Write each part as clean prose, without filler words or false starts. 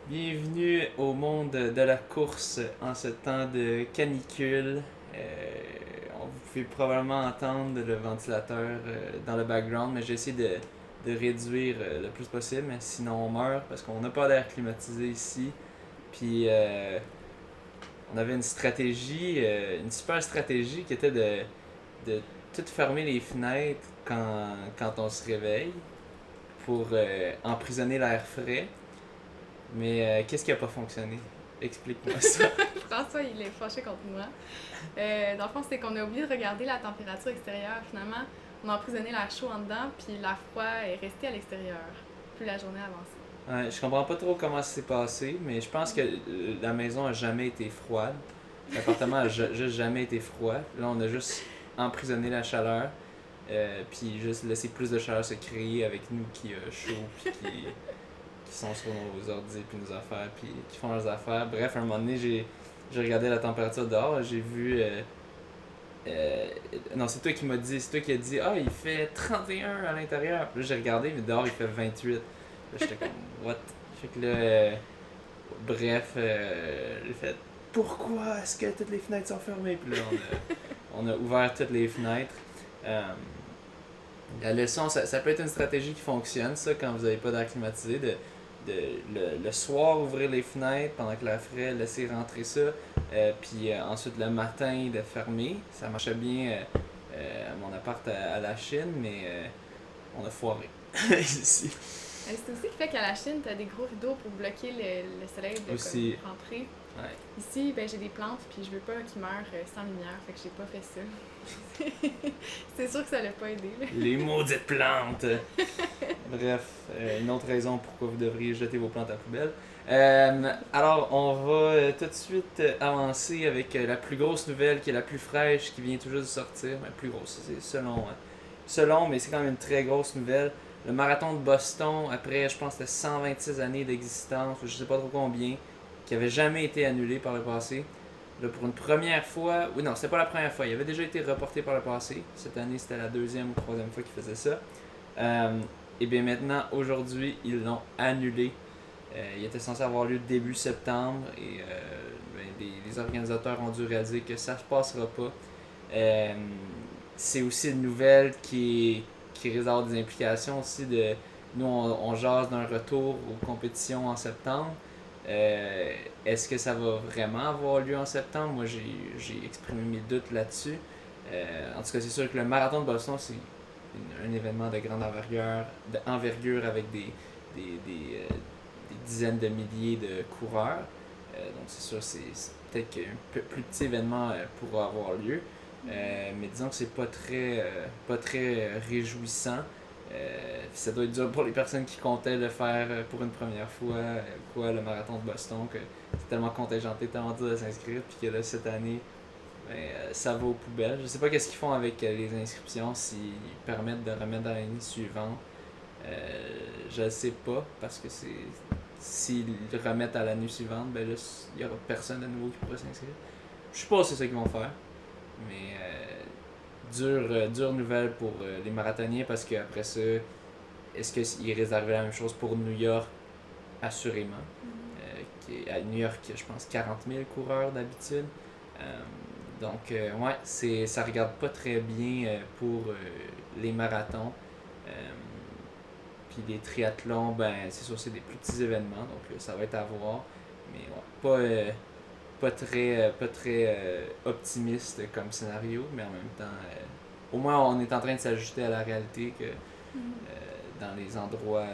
Bienvenue au monde de la course en ce temps de canicule. Vous pouvez probablement entendre le ventilateur dans le background, mais j'ai essayé de réduire le plus possible, mais sinon on meurt parce qu'on n'a pas d'air climatisé ici. Puis on avait une stratégie, une super stratégie qui était de tout fermer les fenêtres quand on se réveille pour emprisonner l'air frais. Mais qu'est-ce qui a pas fonctionné? Explique-moi ça. François, il est fâché contre moi. Dans le fond, c'est qu'on a oublié de regarder la température extérieure. Finalement, on a emprisonné l'air chaud en dedans, puis l'air froid est resté à l'extérieur. Plus la journée avançait. Ouais, je comprends pas trop comment ça s'est passé, mais je pense que la maison a jamais été froide. L'appartement a juste jamais été froid. Là, on a juste emprisonné la chaleur, puis juste laissé plus de chaleur se créer avec nous qui a chaud, puis qui sont sur nos ordi, puis nos affaires, puis qui font leurs affaires. Bref, à un moment donné, j'ai regardé la température dehors, j'ai vu. Non, c'est toi qui m'as dit, c'est toi qui as dit, ah, il fait 31 à l'intérieur. Puis là, j'ai regardé, mais dehors, il fait 28. Là, j'étais comme, what? Fait que là, bref, j'ai fait, pourquoi est-ce que toutes les fenêtres sont fermées? Puis là, on a ouvert toutes les fenêtres. Euh, la leçon, ça peut être une stratégie qui fonctionne, ça, quand vous n'avez pas d'air climatisé, le soir ouvrir les fenêtres pendant que l'air frais, laisser rentrer ça, puis ensuite le matin de fermer. Ça marchait bien à mon appart à la Chine, mais on a foiré ici. C'est aussi le fait qu'à la Chine, tu as des gros rideaux pour bloquer le soleil de Aussi, rentrer. ouais. Ici, ben, j'ai des plantes, puis je veux pas qu'ils meurent sans lumière, fait que j'ai pas fait ça. C'est sûr que ça l'a pas aidé. Là. Les maudites plantes! Bref, une autre raison pourquoi vous devriez jeter vos plantes à la poubelle. Alors, on va tout de suite avancer avec la plus grosse nouvelle, qui est la plus fraîche, qui vient tout juste de sortir. Mais plus grosse, c'est selon, mais c'est quand même une très grosse nouvelle. Le marathon de Boston, après, je pense, c'était 126 années d'existence, ou je sais pas trop combien, qui avait jamais été annulé par le passé. Là, pour une première fois, oui, non, c'était pas la première fois, il avait déjà été reporté par le passé. Cette année, c'était la deuxième ou troisième fois qu'il faisait ça. Et bien maintenant, aujourd'hui, ils l'ont annulé. Il était censé avoir lieu début septembre et les organisateurs ont dû réaliser que ça ne se passera pas. Euh, c'est aussi une nouvelle qui risque d'avoir des implications aussi de. Nous, on jase d'un retour aux compétitions en septembre. Euh, Est-ce que ça va vraiment avoir lieu en septembre? Moi, j'ai exprimé mes doutes là-dessus. En tout cas, c'est sûr que le marathon de Boston, c'est un événement de grande envergure avec des dizaines de milliers de coureurs. Donc c'est sûr, c'est peut-être qu'un plus petit événement pourra avoir lieu. Mais disons que c'est pas très réjouissant. Ça doit être dur pour les personnes qui comptaient le faire pour une première fois, le marathon de Boston, que c'est tellement contingenté, tellement dur de s'inscrire, puis que là, cette année, ça va aux poubelles. Je sais pas qu'est-ce qu'ils font avec les inscriptions, s'ils permettent de remettre dans l'année suivante. Je ne sais pas, parce que s'ils le remettent à l'année suivante, ben là, il n'y aura personne de nouveau qui pourra s'inscrire. Je sais pas si c'est ça qu'ils vont faire, mais dure nouvelle pour les marathoniens, parce qu'après ça, est-ce qu'il risque d'arriver la même chose pour New York? Assurément. À New York, je pense 40 000 coureurs d'habitude. Donc, ouais, ça regarde pas très bien pour les marathons. Euh, Puis les triathlons, ben, c'est sûr, c'est des plus petits événements, donc ça va être à voir. Mais ouais, pas très optimiste comme scénario, mais en même temps, au moins on est en train de s'ajuster à la réalité que dans les endroits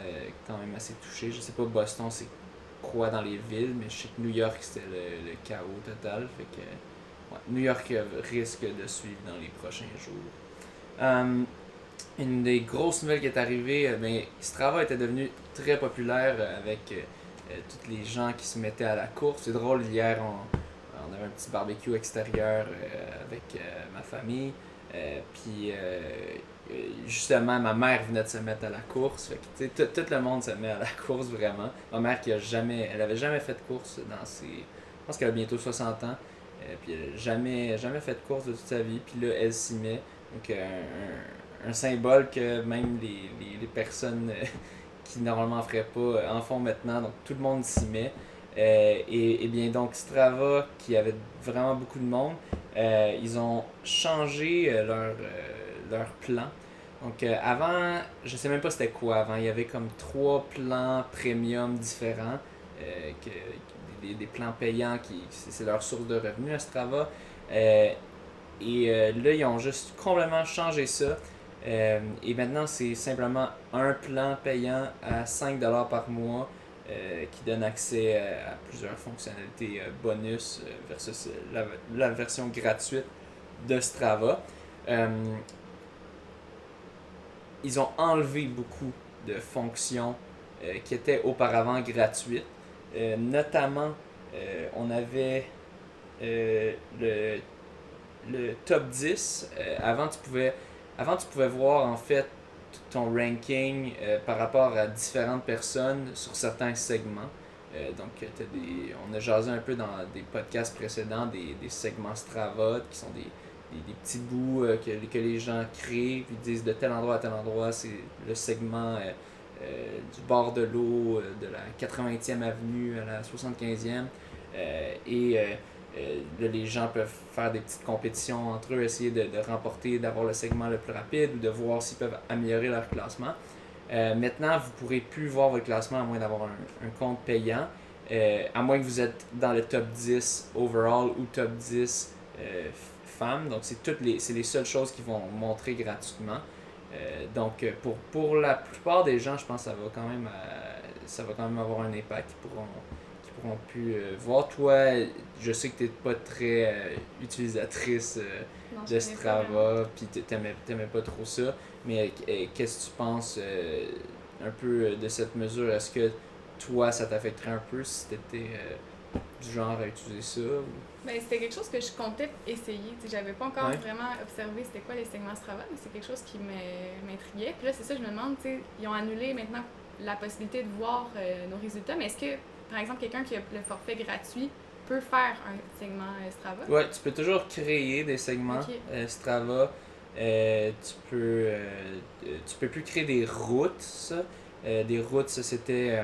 quand même assez touchés. Je sais pas Boston c'est quoi dans les villes, mais je sais que New York c'était le chaos total. Fait que ouais, New York risque de suivre dans les prochains jours. Une des grosses nouvelles qui est arrivée, Strava était devenu très populaire avec tous les gens qui se mettaient à la course. C'est drôle, hier on avait un petit barbecue extérieur avec ma famille. Justement, ma mère venait de se mettre à la course. Fait que, tout le monde se met à la course vraiment. Ma mère elle avait jamais fait de course dans ses. Je pense qu'elle a bientôt 60 ans. Puis elle n'a jamais fait de course de toute sa vie. Puis là, elle s'y met. Donc un symbole que même les personnes qui normalement feraient pas en font maintenant, donc tout le monde s'y met. Et bien donc Strava, qui avait vraiment beaucoup de monde, ils ont changé leur plan. Donc avant, je sais même pas c'était quoi avant, il y avait comme 3 plans premium différents, des plans payants c'est leur source de revenus à Strava. Là, ils ont juste complètement changé ça. Et maintenant, c'est simplement un plan payant à 5$ par mois qui donne accès à plusieurs fonctionnalités bonus versus la version gratuite de Strava. Ils ont enlevé beaucoup de fonctions qui étaient auparavant gratuites. Notamment, on avait le top 10. Avant, tu pouvais voir en fait ton ranking par rapport à différentes personnes sur certains segments. Donc, on a jasé un peu dans des podcasts précédents des segments Strava qui sont des petits bouts que les gens créent, puis disent de tel endroit à tel endroit, c'est le segment du bord de l'eau, de la 80e avenue à la 75e. Là, les gens peuvent faire des petites compétitions entre eux, essayer de remporter, d'avoir le segment le plus rapide ou de voir s'ils peuvent améliorer leur classement. Maintenant, vous ne pourrez plus voir votre classement à moins d'avoir un compte payant, à moins que vous êtes dans le top 10 overall ou top 10 femmes. Donc, c'est les seules choses qui vont montrer gratuitement. Donc, pour la plupart des gens, je pense que ça va quand même avoir un impact. Ils pourront plus voir. Toi, je sais que tu n'es pas très utilisatrice de Strava, puis tu n'aimais pas trop ça. Mais qu'est-ce que tu penses un peu de cette mesure? Est-ce que toi, ça t'affecterait un peu si tu étais du genre à utiliser ça? Ou... Ben, c'était quelque chose que je comptais essayer. T'sais, j'avais pas encore Ouais. vraiment observé c'était quoi les segments Strava, mais c'est quelque chose qui m'intriguait. Puis là, c'est ça, je me demande, ils ont annulé maintenant la possibilité de voir nos résultats, mais est-ce que, par exemple, quelqu'un qui a le forfait gratuit peut faire un segment Strava? Ouais, tu peux toujours créer des segments Strava. Tu peux plus créer des routes, ça. Des routes, ça c'était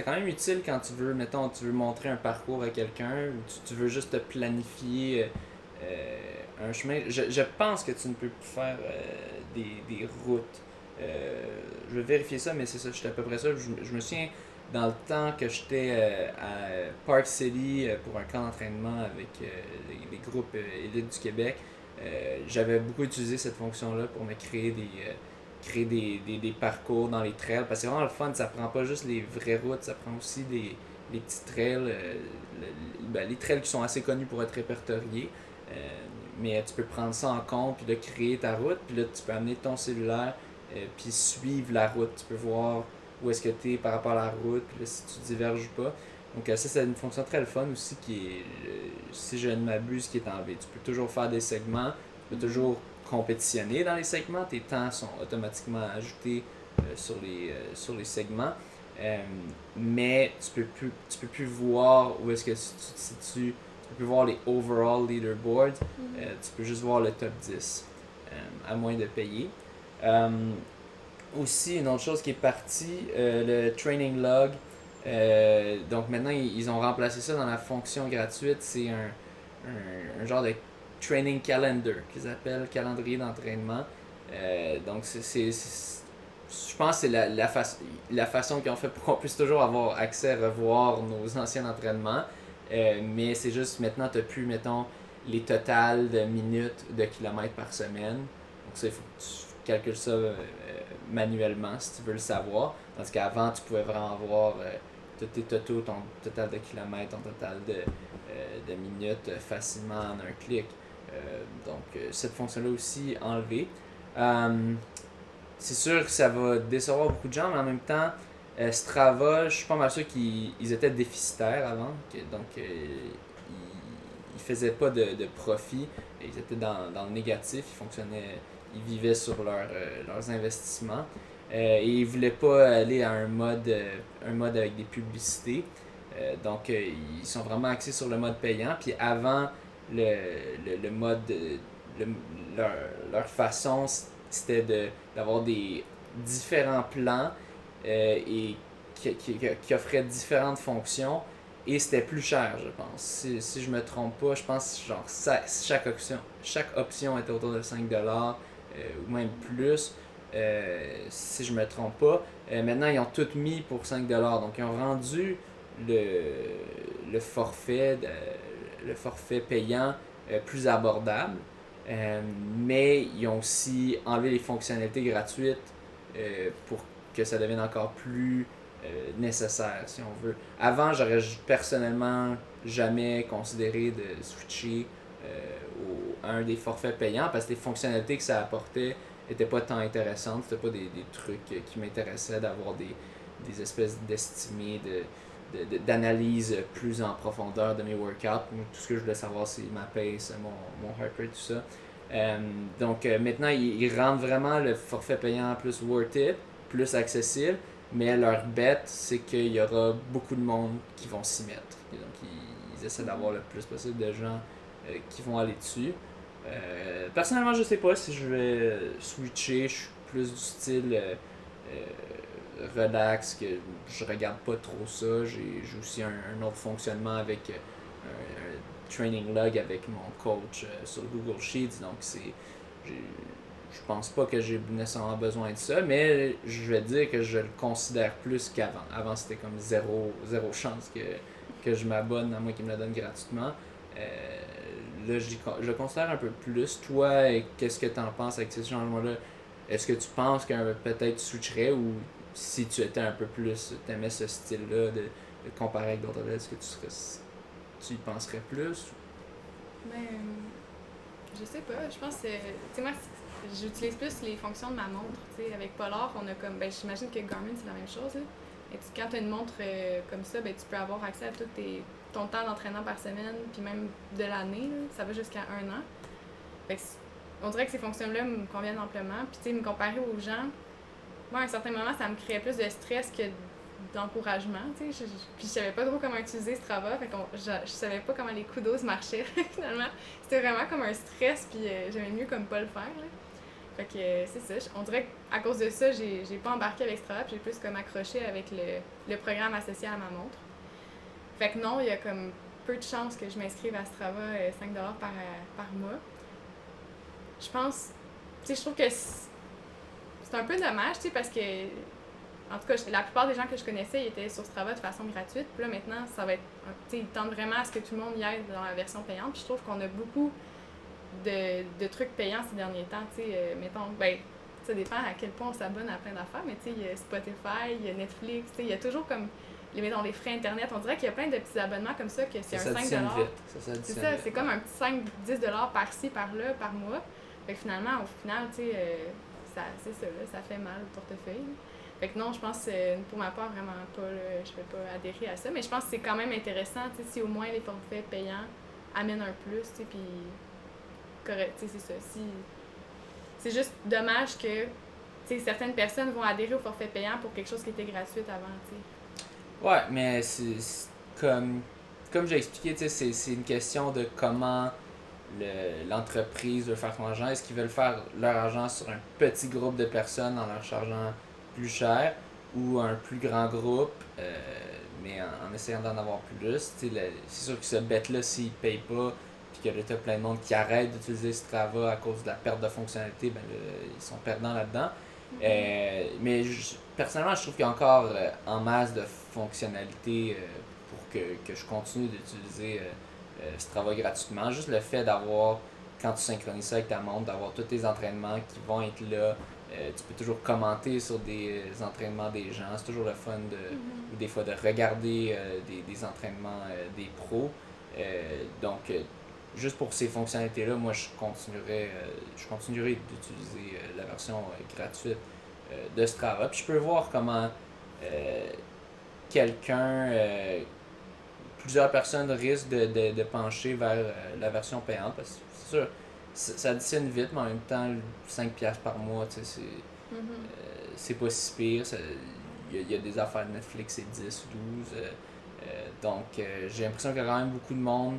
quand même utile quand tu veux, mettons, tu veux montrer un parcours à quelqu'un ou tu veux juste te planifier un chemin. Je pense que tu ne peux plus faire des routes. Je vais vérifier ça, mais c'est ça, j'étais à peu près ça. Je me souviens, dans le temps que j'étais à Park City pour un camp d'entraînement avec les groupes élites du Québec, j'avais beaucoup utilisé cette fonction-là pour me créer des parcours dans les trails. Parce que c'est vraiment le fun, ça prend pas juste les vraies routes, ça prend aussi les petits trails, les trails qui sont assez connus pour être répertoriés. Mais tu peux prendre ça en compte, puis là, créer ta route, puis là, tu peux amener ton cellulaire, puis suivre la route. Tu peux voir où est-ce que tu es par rapport à la route, puis là, si tu diverges ou pas. Donc ça, c'est une fonction très le fun aussi qui est, si je ne m'abuse, qui est enlevée. Tu peux toujours faire des segments, tu peux toujours compétitionner dans les segments, tes temps sont automatiquement ajoutés sur les segments. Mais tu peux plus voir où est-ce que tu te situes, tu peux plus voir les overall leaderboards, tu peux juste voir le top 10, à moins de payer. Aussi, une autre chose qui est partie, le training log. Donc maintenant, ils ont remplacé ça dans la fonction gratuite. C'est un genre de training calendar qu'ils appellent calendrier d'entraînement. Donc je pense que c'est la façon qu'ils ont fait pour qu'on puisse toujours avoir accès à revoir nos anciens entraînements. Mais c'est juste maintenant, tu n'as plus, mettons, les totals de minutes, de kilomètres par semaine. Donc ça, il faut que tu calcules ça manuellement si tu veux le savoir. Tandis qu'avant, tu pouvais vraiment voir tous tes totaux, ton total de kilomètres, ton total de minutes facilement en un clic. Donc cette fonction-là aussi enlevée. C'est sûr que ça va décevoir beaucoup de gens, mais en même temps, Strava, je suis pas mal sûr qu'ils étaient déficitaires avant. Donc ils faisaient pas de profit. Ils étaient dans le négatif. Ils vivaient sur leurs investissements. Et ils voulaient pas aller à un mode avec des publicités. Donc ils sont vraiment axés sur le mode payant. Puis avant, le mode, leur façon, c'était d'avoir des différents plans et qui offrait différentes fonctions et c'était plus cher, je pense. Si je me trompe pas, je pense genre chaque option était autour de 5$ ou même plus. Si je me trompe pas. Maintenant, ils ont tout mis pour 5$. Donc, ils ont rendu le forfait, le forfait payant plus abordable. Mais ils ont aussi enlevé les fonctionnalités gratuites pour que ça devienne encore plus nécessaire, si on veut. Avant, j'aurais personnellement jamais considéré de switcher à un des forfaits payants parce que les fonctionnalités que ça apportait n'étaient pas tant intéressantes. C'était pas des trucs qui m'intéressaient d'avoir des espèces d'estimés d'analyse plus en profondeur de mes workouts. Tout ce que je voulais savoir, c'est ma pace, mon heart rate, tout ça. Donc maintenant, ils rendent vraiment le forfait payant plus worth it, plus accessible, mais leur bête, c'est qu'il y aura beaucoup de monde qui vont s'y mettre. Et donc, ils essaient d'avoir le plus possible de gens qui vont aller dessus. Personnellement, je sais pas si je vais switcher. Je suis plus du style relax, que je regarde pas trop ça. J'ai aussi un autre fonctionnement avec un training log avec mon coach sur Google Sheets. Donc, je pense pas que j'ai nécessairement besoin de ça, mais je vais dire que je le considère plus qu'avant. Avant, c'était comme zéro chance que je m'abonne, à moins qu'il me le donne gratuitement. Là, je le considère un peu plus. Toi, qu'est-ce que tu en penses avec ces changements-là? Est-ce que tu penses que peut-être tu switcherais ou si tu étais un peu plus, t'aimais ce style-là de comparer avec d'autres, est-ce que tu y penserais plus? Ben, je sais pas. Je pense que, tu sais, moi, j'utilise plus les fonctions de ma montre. Tu sais, avec Polar, on a comme, ben, j'imagine que Garmin, c'est la même chose, là. Et quand tu as une montre comme ça, ben, tu peux avoir accès à ton temps d'entraînement par semaine, puis même de l'année, là. Ça va jusqu'à 1 an. Fait que on dirait que ces fonctions-là me conviennent amplement. Puis, tu sais, me comparer aux gens, moi, à un certain moment, ça me créait plus de stress que d'encouragement, tu sais. Puis je savais pas trop comment utiliser Strava, fait que je savais pas comment les kudos marchaient, finalement. C'était vraiment comme un stress, puis j'aimais mieux comme pas le faire, là. Fait que c'est ça. On dirait qu'à cause de ça, j'ai pas embarqué avec Strava, puis j'ai plus comme accroché avec le programme associé à ma montre. Fait que non, il y a comme peu de chances que je m'inscrive à Strava 5$ par mois. Je pense, tu sais, je trouve que c'est un peu dommage, tu sais, parce que, en tout cas, la plupart des gens que je connaissais, ils étaient sur Strava de façon gratuite. Puis là, maintenant, ça va être, tu sais, ils tentent vraiment à ce que tout le monde y aille dans la version payante. Puis je trouve qu'on a beaucoup de trucs payants ces derniers temps, tu sais, mettons, ben, ça dépend à quel point on s'abonne à plein d'affaires, mais tu sais, il y a Spotify, il y a Netflix, tu sais, il y a toujours comme, mettons, les frais Internet. On dirait qu'il y a plein de petits abonnements comme ça que c'est un 5$. C'est ça, c'est comme un petit 5-10$ par-ci, par-là, par mois. Fait que finalement, au final, tu sais, c'est ça, là, ça fait mal au portefeuille. Fait que non, je pense, pour ma part, vraiment pas, là, je vais pas adhérer à ça, mais je pense que c'est quand même intéressant, tu sais, si au moins les forfaits payants amènent un plus, tu sais, puis correct, tu sais, c'est ça. C'est juste dommage que, tu sais, certaines personnes vont adhérer au forfait payant pour quelque chose qui était gratuit avant, tu sais. Ouais, mais c'est comme j'ai expliqué, tu sais, c'est une question de comment l'entreprise veut faire son argent. Est-ce qu'ils veulent faire leur argent sur un petit groupe de personnes en leur chargeant plus cher ou un plus grand groupe, mais en essayant d'en avoir plus? C'est sûr que ce bête-là, s'il ne paye pas, puis que là, tu as plein de monde qui arrête d'utiliser Strava à cause de la perte de fonctionnalité, ben là, ils sont perdants là-dedans. Mais personnellement, je trouve qu'il y a encore en masse de fonctionnalités pour que je continue d'utiliser Strava gratuitement. Juste le fait d'avoir, quand tu synchronises ça avec ta montre, d'avoir tous tes entraînements qui vont être là. Tu peux toujours commenter sur des entraînements des gens. C'est toujours le fun des fois de regarder des entraînements des pros. Donc, juste pour ces fonctionnalités-là, moi je continuerai d'utiliser la version gratuite de Strava. Puis je peux voir comment quelqu'un, plusieurs personnes risquent de pencher vers la version payante parce que c'est sûr, ça additionne vite, mais en même temps, 5$ par mois, tu sais, c'est pas si pire. Il y a des affaires de Netflix, c'est 10 ou 12. Donc, j'ai l'impression qu'il y a quand même beaucoup de monde.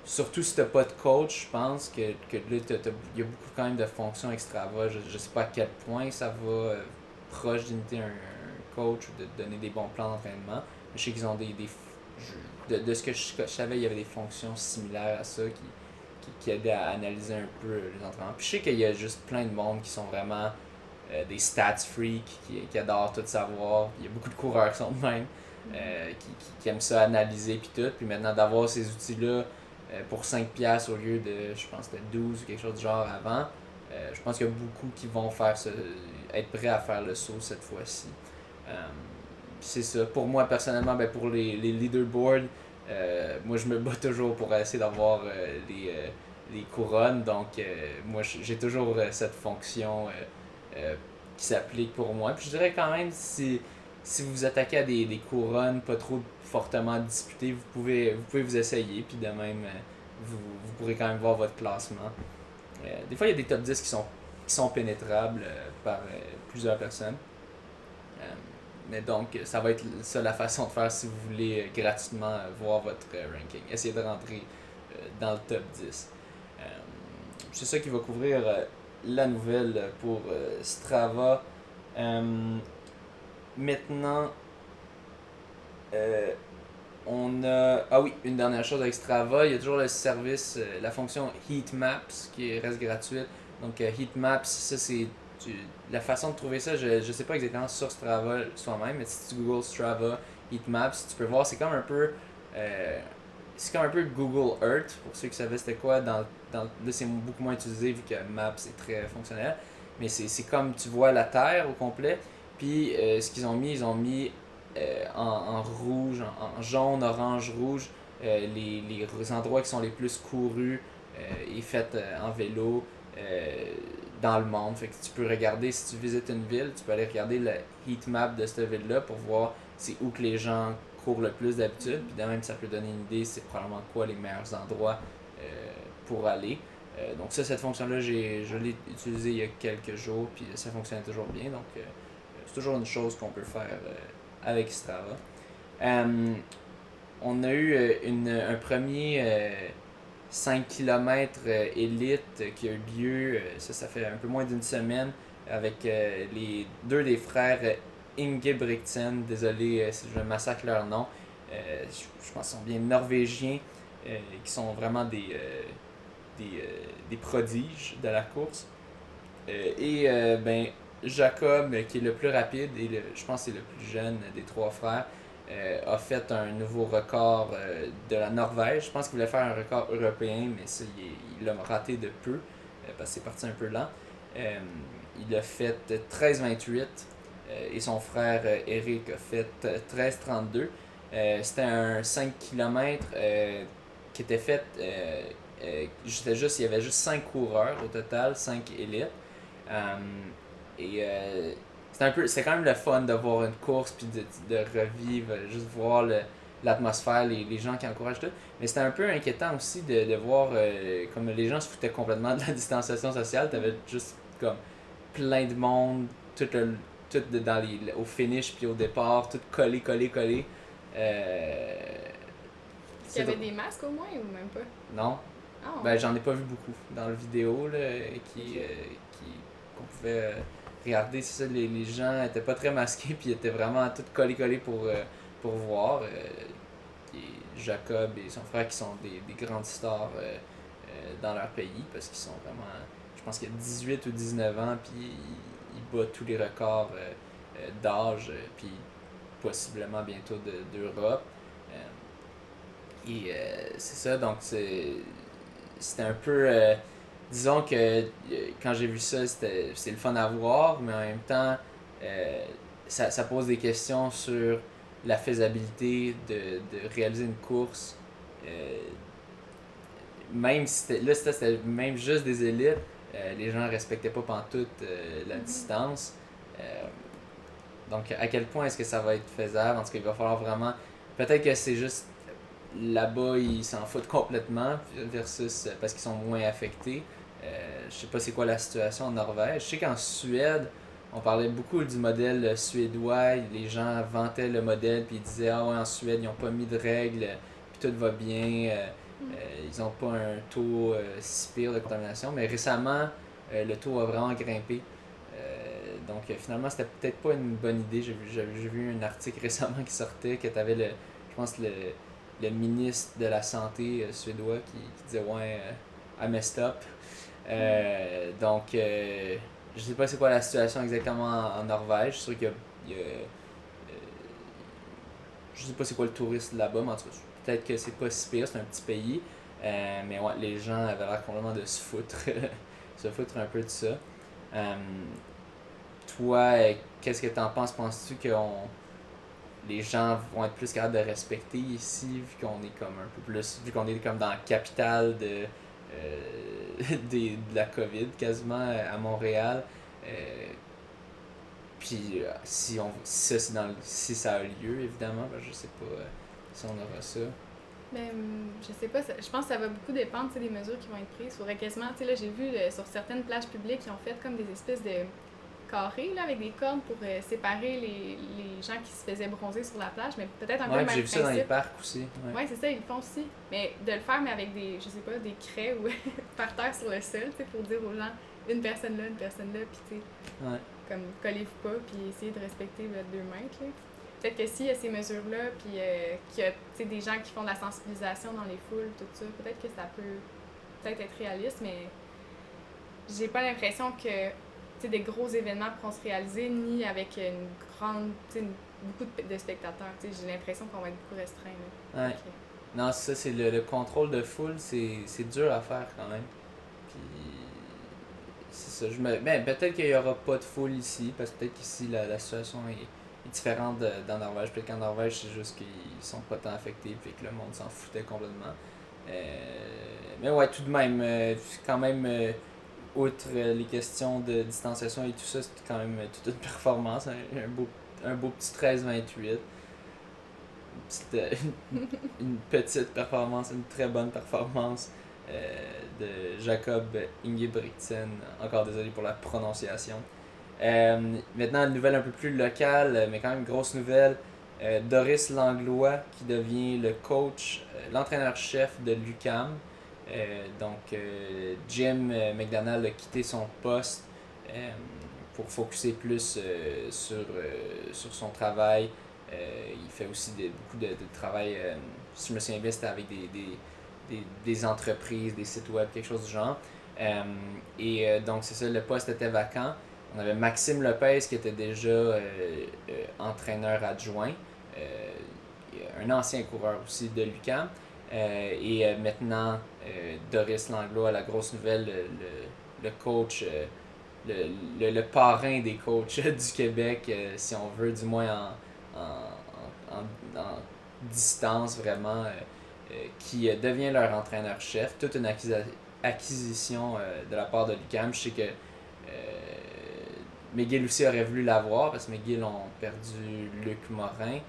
Surtout si t'as pas de coach, je pense que là, il y a beaucoup quand même de fonctions Strava. Je sais pas à quel point ça va proche d'imiter un coach ou de donner des bons plans d'entraînement. Je sais qu'ils ont de ce que je savais, il y avait des fonctions similaires à ça qui aidaient à analyser un peu les entraînements. Puis je sais qu'il y a juste plein de monde qui sont vraiment des stats freaks, qui adorent tout savoir. Il y a beaucoup de coureurs qui sont de même, qui aiment ça analyser puis tout. Puis maintenant d'avoir ces outils-là pour 5$ au lieu de, je pense, de 12 ou quelque chose du genre avant, je pense qu'il y a beaucoup qui vont être prêts à faire le saut cette fois-ci. C'est ça. Pour moi, personnellement, pour les leaderboards, moi, je me bats toujours pour essayer d'avoir les couronnes. Donc, moi, j'ai toujours cette fonction qui s'applique pour moi. Puis je dirais quand même, si vous vous attaquez à des couronnes pas trop fortement disputées, vous pouvez vous essayer. Puis de même, vous pourrez quand même voir votre classement. Des fois, il y a des top 10 qui sont pénétrables par plusieurs personnes. Mais donc, ça va être ça la façon de faire si vous voulez gratuitement voir votre ranking. Essayez de rentrer dans le top 10. C'est ça qui va couvrir la nouvelle pour Strava. Maintenant, on a... Ah oui, une dernière chose avec Strava, il y a toujours le service, la fonction Heatmaps qui reste gratuite. Donc Heatmaps, ça c'est la façon de trouver ça, je sais pas exactement sur Strava soi-même, mais si tu googles Strava Heatmaps, tu peux voir, c'est comme un peu Google Earth, pour ceux qui savaient c'était quoi, là c'est beaucoup moins utilisé vu que Maps est très fonctionnel, mais c'est comme tu vois la Terre au complet, puis ce qu'ils ont mis, en rouge, en jaune, orange, rouge, les endroits qui sont les plus courus et faits en vélo dans le monde. Fait que tu peux regarder, si tu visites une ville, tu peux aller regarder le heat map de cette ville-là pour voir c'est où que les gens courent le plus d'habitude. Puis de même, ça peut donner une idée, c'est probablement quoi les meilleurs endroits pour aller. Donc cette fonction-là, je l'ai utilisée il y a quelques jours, puis ça fonctionne toujours bien. Donc c'est toujours une chose qu'on peut faire avec Strava. On a eu un premier 5 km élite qui a eu lieu, ça fait un peu moins d'une semaine, avec les deux des frères Ingebrigtsen, désolé si je massacre leur nom, je pense qu'ils sont bien norvégiens, qui sont vraiment des prodiges de la course. Jacob, qui est le plus rapide et je pense que c'est le plus jeune des trois frères, a fait un nouveau record de la Norvège. Je pense qu'il voulait faire un record européen, mais ça, il l'a raté de peu, parce que c'est parti un peu lent. Il a fait 13,28 et son frère Eric a fait 13,32. C'était un 5 km qui était fait, il y avait juste 5 coureurs au total, 5 élites. C'est quand même le fun de voir une course puis de revivre, juste voir l'atmosphère, les gens qui encouragent tout. Mais c'était un peu inquiétant aussi de voir comme les gens se foutaient complètement de la distanciation sociale. T'avais juste comme plein de monde, tout au finish puis au départ, tout collé. Il y avait des masques au moins ou même pas? Non. Oh. J'en ai pas vu beaucoup dans la vidéo là, qu'on pouvait regarder. C'est ça, les gens étaient pas très masqués puis étaient vraiment tout collés pour voir. Et Jacob et son frère qui sont des grandes stars dans leur pays parce qu'ils sont vraiment, je pense qu'il y a 18 ou 19 ans puis ils battent tous les records d'âge puis possiblement bientôt d'Europe. C'est ça, donc c'était un peu disons que quand j'ai vu ça c'est le fun à voir, mais en même temps ça pose des questions sur la faisabilité de réaliser une course, même si c'était même juste des élites, les gens respectaient pas pantoute la distance, donc à quel point est-ce que ça va être faisable? En tout cas, il va falloir vraiment, peut-être que c'est juste là-bas ils s'en foutent complètement versus parce qu'ils sont moins affectés. Je sais pas c'est quoi la situation en Norvège. Je sais qu'en Suède on parlait beaucoup du modèle suédois, les gens vantaient le modèle puis ils disaient ah ouais, en Suède ils ont pas mis de règles puis tout va bien, ils ont pas un taux si pire de contamination, mais récemment le taux a vraiment grimpé, Donc finalement, c'était peut-être pas une bonne idée. J'ai vu un article récemment qui sortait que tu avais je pense le ministre de la Santé suédois qui disait ouais, I messed up. Donc, je sais pas c'est quoi la situation exactement en Norvège. Je suis sûr qu'il y a je sais pas c'est quoi le tourisme là-bas, mais en tout cas, peut-être que c'est pas si pire, c'est un petit pays. Mais ouais, les gens avaient l'air complètement de se foutre, se foutre un peu de ça. Euh, Toi, qu'est-ce que t'en penses? Penses-tu que les gens vont être plus capables de respecter ici, vu qu'on est comme un peu plus, vu qu'on est comme dans la capitale de la COVID quasiment à Montréal? Euh, Puis si ça, si ça a lieu, évidemment, ben, je sais pas si on aura ça. Ben, je sais pas, je pense que ça va beaucoup dépendre, tu sais, des mesures qui vont être prises. Faudrait quasiment, tu sais, là, j'ai vu sur certaines plages publiques, ils ont fait comme des espèces de carrés, là, avec des cordes pour séparer les gens qui se faisaient bronzer sur la plage, mais peut-être un peu Ouais, le puis même j'ai vu ça dans les principe. parcs aussi. Ouais. Ouais, c'est ça, ils le font aussi. Mais de le faire, mais avec des, je sais pas, des craies ou par terre sur le sol, tu sais, pour dire aux gens, une personne là, puis tu sais, Ouais. comme collez-vous pas, puis essayez de respecter votre 2 mètres, là. Peut-être que s'il y a ces mesures-là, puis qu'il y a, tu sais, des gens qui font de la sensibilisation dans les foules, tout ça, peut-être que ça peut peut-être être réaliste, mais j'ai pas l'impression que, tu sais, des gros événements pourront se réaliser, ni avec une grande, tu sais, beaucoup de spectateurs. Tu sais, j'ai l'impression qu'on va être beaucoup restreint, là. Ouais. Non, ça, c'est le contrôle de foule, c'est dur à faire quand même. Puis, c'est ça. Ben, peut-être qu'il n'y aura pas de foule ici, parce que peut-être qu'ici, la situation est différente d'en Norvège. Peut-être qu'en Norvège, c'est juste qu'ils sont pas tant affectés, puis que le monde s'en foutait complètement. Mais ouais, tout de même, quand même, outre les questions de distanciation et tout ça, c'est quand même toute une performance. Un beau petit 13-28. Une petite performance, une très bonne performance de Jacob Ingebrigtsen. Encore désolé pour la prononciation. Maintenant, une nouvelle un peu plus locale, mais quand même grosse nouvelle. Doris Langlois qui devient le coach, l'entraîneur-chef de l'UQAM. Jim McDonald a quitté son poste pour focuser plus sur son travail. Il fait aussi beaucoup de travail, si je me souviens bien, c'était avec des entreprises, des sites web, quelque chose du genre. Donc, c'est ça, le poste était vacant. On avait Maxime Lopez qui était déjà entraîneur adjoint, un ancien coureur aussi de l'UQAM. Maintenant, Doris Langlois, la grosse nouvelle, le coach, le parrain des coachs du Québec, si on veut, du moins en distance vraiment, qui devient leur entraîneur-chef. Toute une acquisition de la part de l'UQAM. Je sais que McGill aussi aurait voulu l'avoir parce que McGill ont perdu Luc Morin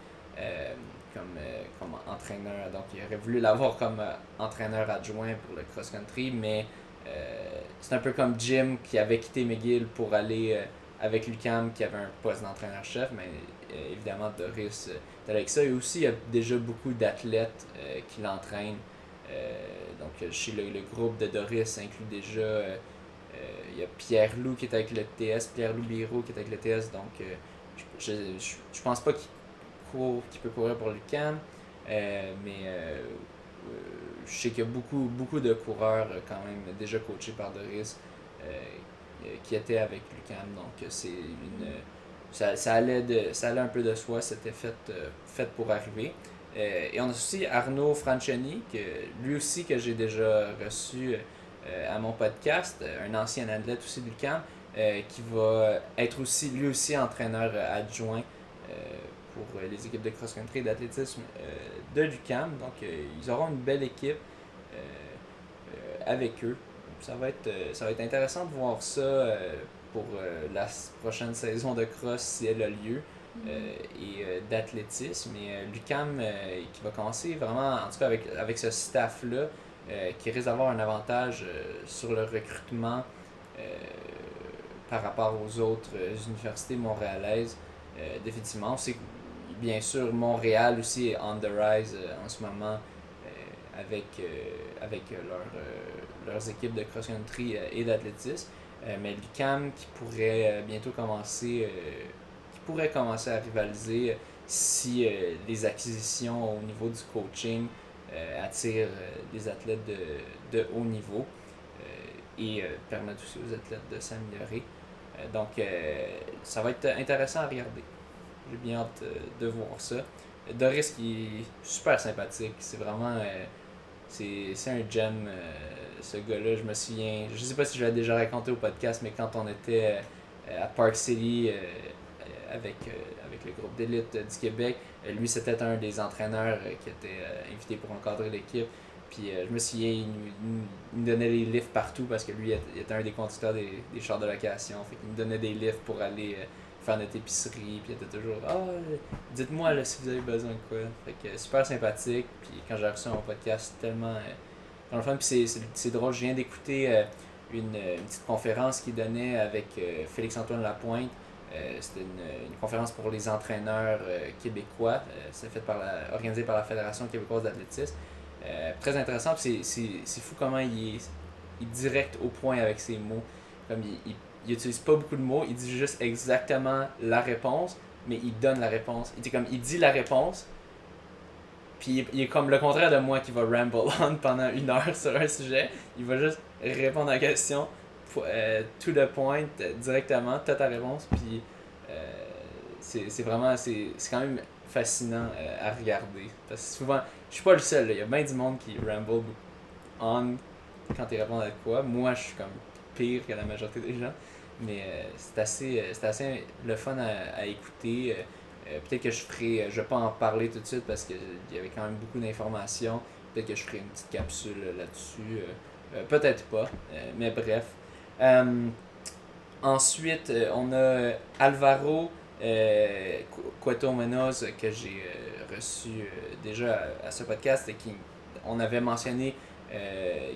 comme entraîneur. Donc, il aurait voulu l'avoir comme entraîneur adjoint pour le cross-country, mais c'est un peu comme Jim qui avait quitté McGill pour aller avec l'UQAM qui avait un poste d'entraîneur-chef, mais évidemment Doris avec ça. Et aussi, il y a déjà beaucoup d'athlètes qui l'entraînent. Donc, chez le groupe de Doris inclut déjà il y a Pierre Loup qui est avec le TS, Pierre Loup Biro qui est avec le TS, donc je pense pas qu'il peut courir pour l'UQAM, mais je sais qu'il y a beaucoup de coureurs quand même déjà coachés par Doris qui étaient avec l'UQAM, donc ça allait un peu de soi, c'était fait pour arriver. Et on a aussi Arnaud Franchoni, lui aussi que j'ai déjà reçu à mon podcast, un ancien athlète aussi du camp, qui va être lui aussi entraîneur adjoint pour les équipes de cross-country et d'athlétisme de l'UQAM. Donc ils auront une belle équipe avec eux. Ça va être intéressant de voir ça pour la prochaine saison de cross si elle a lieu. Et d'athlétisme. Et l'UQAM qui va commencer vraiment, en tout cas avec ce staff-là, qui risque d'avoir un avantage sur le recrutement par rapport aux autres universités montréalaises. Définitivement. C'est bien sûr Montréal aussi est on the rise en ce moment avec leurs équipes de cross-country et d'athlétisme. Mais l'UQAM qui pourrait bientôt commencer à rivaliser si les acquisitions au niveau du coaching attirent des athlètes de haut niveau et permettent aussi aux athlètes de s'améliorer. Donc, ça va être intéressant à regarder. J'ai bien hâte de voir ça. Doris qui est super sympathique. C'est vraiment... c'est un gem, ce gars-là. Je me souviens... Je sais pas si je l'ai déjà raconté au podcast, mais quand on était à Park City avec le groupe d'élite du Québec, lui, c'était un des entraîneurs qui était invité pour encadrer l'équipe. Puis je me souviens, il me donnait des lifts partout parce que lui, il était un des conducteurs des chars de location. Fait qu'il me donnait des lifts pour aller faire notre épicerie. Puis il était toujours dites-moi là, si vous avez besoin de quoi. Fait que super sympathique. Puis quand j'ai reçu mon podcast, tellement fun. Puis c'est drôle, je viens d'écouter une petite conférence qu'il donnait avec Félix-Antoine Lapointe. C'était une conférence pour les entraîneurs québécois. C'était organisé par la Fédération québécoise d'athlétisme. Très intéressant, puis c'est fou comment il est direct au point avec ses mots. Comme il utilise pas beaucoup de mots, il dit juste exactement la réponse, mais il donne la réponse. Il dit la réponse, puis il est comme le contraire de moi qui va ramble on pendant 1 heure sur un sujet. Il va juste répondre à la question to the point, directement, t'as ta réponse, puis c'est quand même fascinant à regarder. Parce que souvent, je suis pas le seul, il y a bien du monde qui ramble on quand ils répondent à quoi. Moi, je suis comme pire que la majorité des gens. Mais c'est assez le fun à écouter. Peut-être que je vais pas en parler tout de suite parce qu'il y avait quand même beaucoup d'informations. Peut-être que je ferai une petite capsule là-dessus. Peut-être pas. Mais bref. Ensuite, on a Alvaro Cueto Munoz que j'ai reçu déjà à ce podcast et on avait mentionné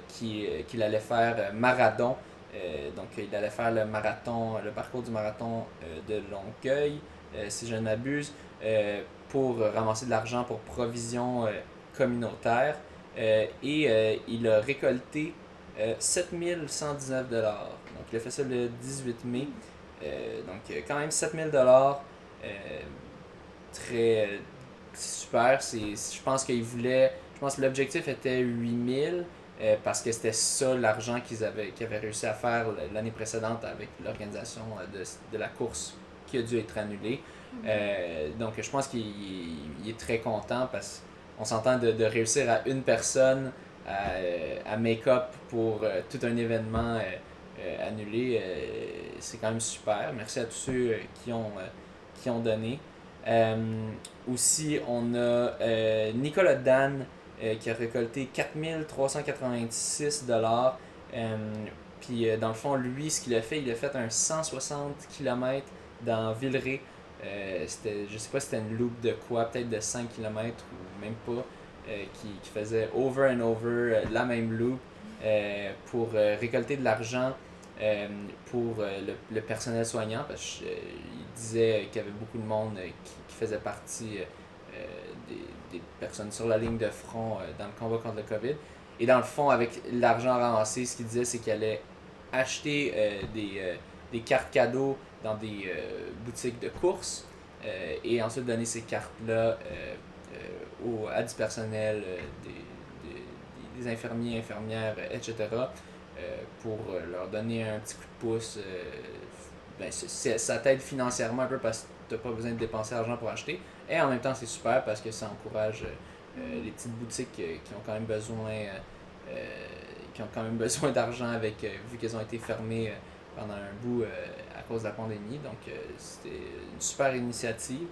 qu'il allait faire Marathon. Donc il allait faire le parcours du marathon de Longueuil, si je ne m'abuse, pour ramasser de l'argent pour provisions communautaires. Et il a récolté 7 119 $. Donc il a fait ça le 18 mai. Donc quand même 7 000 $. Très super. Je pense que l'objectif était 8 000 parce que c'était ça l'argent qu'ils avaient réussi à faire l'année précédente avec l'organisation de la course qui a dû être annulée. Donc je pense qu'il est très content parce qu'on s'entend de réussir à une personne à make-up pour tout un événement annulé. C'est quand même super. Merci à tous ceux qui ont donné. Aussi, on a Nicolas Dan qui a récolté 4 386 $. Puis dans le fond, lui, ce qu'il a fait, il a fait un 160 km dans Villeray. Je sais pas si c'était une loop de quoi, peut-être de 5 km ou même pas, qui faisait over and over la même loop pour récolter de l'argent pour le personnel soignant, parce qu'il disait qu'il y avait beaucoup de monde qui faisait partie des personnes sur la ligne de front dans le combat contre le COVID. Et dans le fond, avec l'argent ramassé, ce qu'il disait, c'est qu'il allait acheter des cartes cadeaux dans des boutiques de courses et ensuite donner ces cartes-là à du personnel, des infirmiers, infirmières, etc. Pour leur donner un petit coup de pouce. Ça t'aide financièrement un peu parce que tu n'as pas besoin de dépenser l'argent pour acheter. Et en même temps, c'est super parce que ça encourage les petites boutiques qui ont quand même besoin d'argent vu qu'elles ont été fermées pendant un bout à cause de la pandémie. Donc c'était une super initiative.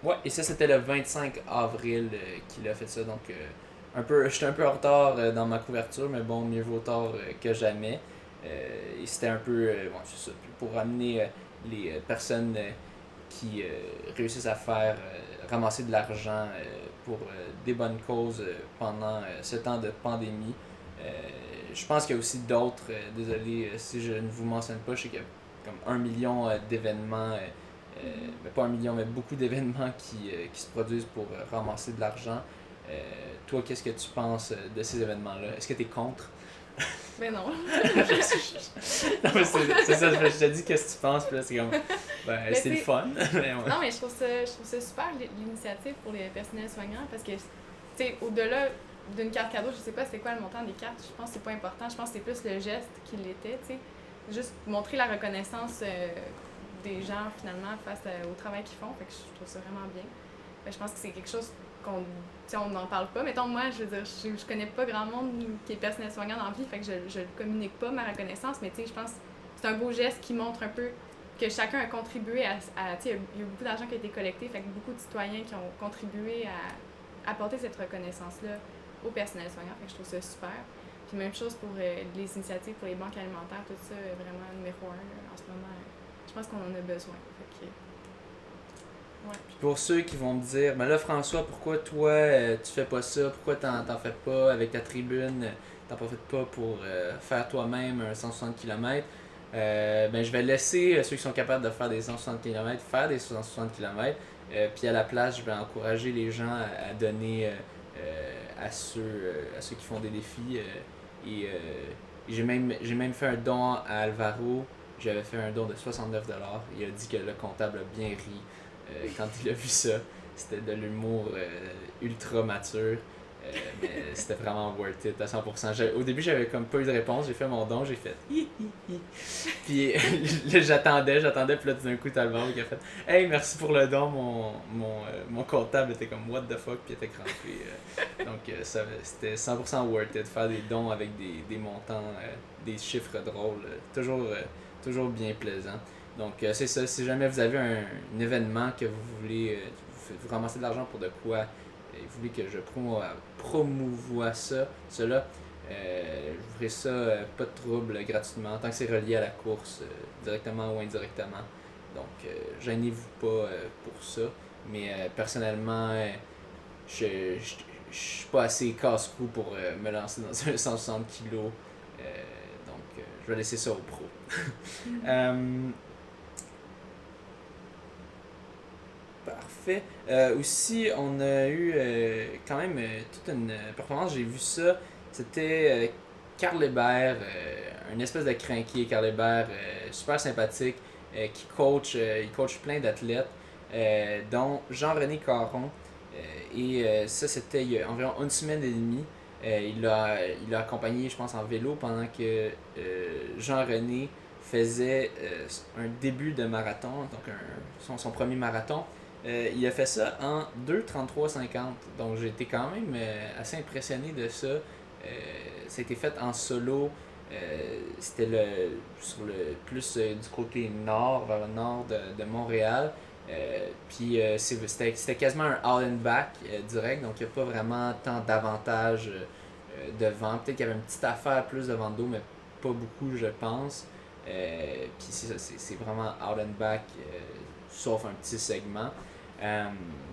Ouais, et ça c'était le 25 avril qu'il a fait ça. Donc j'étais un peu en retard dans ma couverture, mais bon, mieux vaut tard que jamais. Et c'était un peu c'est ça, pour amener les personnes qui réussissent à faire ramasser de l'argent pour des bonnes causes pendant ce temps de pandémie. Je pense qu'il y a aussi d'autres, désolé si je ne vous mentionne pas, je sais qu'il y a comme 1 million d'événements, pas 1 million, mais beaucoup d'événements qui se produisent pour ramasser de l'argent. Toi, qu'est-ce que tu penses de ces événements-là? Est-ce que tu es contre? Ben non. Non, mais c'est ça, je te dis qu'est-ce que tu penses, puis là, c'est comme, ben, c'est le fun. Mais ouais. Non, mais je trouve ça super l'initiative pour les personnels soignants parce que, tu sais, au-delà d'une carte cadeau, je sais pas c'est quoi le montant des cartes, je pense que c'est pas important, je pense que c'est plus le geste qui l'était, tu sais. Juste montrer la reconnaissance des gens finalement face au travail qu'ils font, fait que je trouve ça vraiment bien. Fait que je pense que c'est quelque chose on n'en parle pas. Mettons, moi, je veux dire, je connais pas grand monde qui est personnel soignant dans la vie, fait que je communique pas ma reconnaissance, mais tu sais, je pense que c'est un beau geste qui montre un peu que chacun a contribué tu sais, il y a beaucoup d'argent qui a été collecté, fait que beaucoup de citoyens qui ont contribué à apporter cette reconnaissance-là au personnel soignant, fait que je trouve ça super. Puis même chose pour les initiatives pour les banques alimentaires, tout ça, vraiment numéro 1 en ce moment. Je pense qu'on en a besoin. Fait que, ouais. Puis pour ceux qui vont me dire, ben là François, pourquoi toi tu fais pas ça, pourquoi t'en fais pas avec ta tribune, t'en profites pas pour faire toi-même un 160 km, ben je vais laisser ceux qui sont capables de faire des 160 km faire des 160 km, puis à la place je vais encourager les gens à donner à ceux qui font des défis, et j'ai même fait un don à Alvaro. J'avais fait un don de 69$. Il a dit que le comptable a bien ri quand il a vu ça. C'était de l'humour ultra mature. Mais c'était vraiment worth it à 100%. Au début, j'avais comme pas eu de réponse. J'ai fait mon don, j'ai fait hi hi hi. Puis là, j'attendais. Puis là, tout d'un coup, t'as le Alvaro qui a fait hey, merci pour le don. Mon comptable était comme what the fuck, puis il était crampé. Donc, c'était 100% worth it de faire des dons avec des montants, des chiffres drôles. Toujours bien plaisant. Donc, c'est ça. Si jamais vous avez un événement que vous voulez, vous ramassez de l'argent pour de quoi, et vous voulez que je promouvoie cela, je vous ferai ça pas de trouble, gratuitement, tant que c'est relié à la course, directement ou indirectement. Donc, gênez-vous pas pour ça. Mais personnellement, je suis pas assez casse-cou pour me lancer dans un 160 kilos. Donc, je vais laisser ça aux pros. Parfait. Aussi, on a eu quand même toute une performance. J'ai vu ça. C'était Carl Hébert, une espèce de crinqué. Carl Hébert, super sympathique, il coach plein d'athlètes, dont Jean-René Caron. Et ça, c'était il y a environ une semaine et demie. Il a accompagné, je pense, en vélo pendant que Jean-René faisait un début de marathon, donc son premier marathon. Il a fait ça en 2:33:50. Donc j'ai été quand même assez impressionné de ça. Ça a été fait en solo. C'était sur le plus du côté nord, vers le nord de Montréal. Puis c'était quasiment un all and back direct, donc il n'y a pas vraiment tant d'avantages devant. Peut-être qu'il y avait une petite affaire plus de vent d'eau, mais pas beaucoup, je pense. Puis c'est ça, c'est vraiment out and back, sauf un petit segment.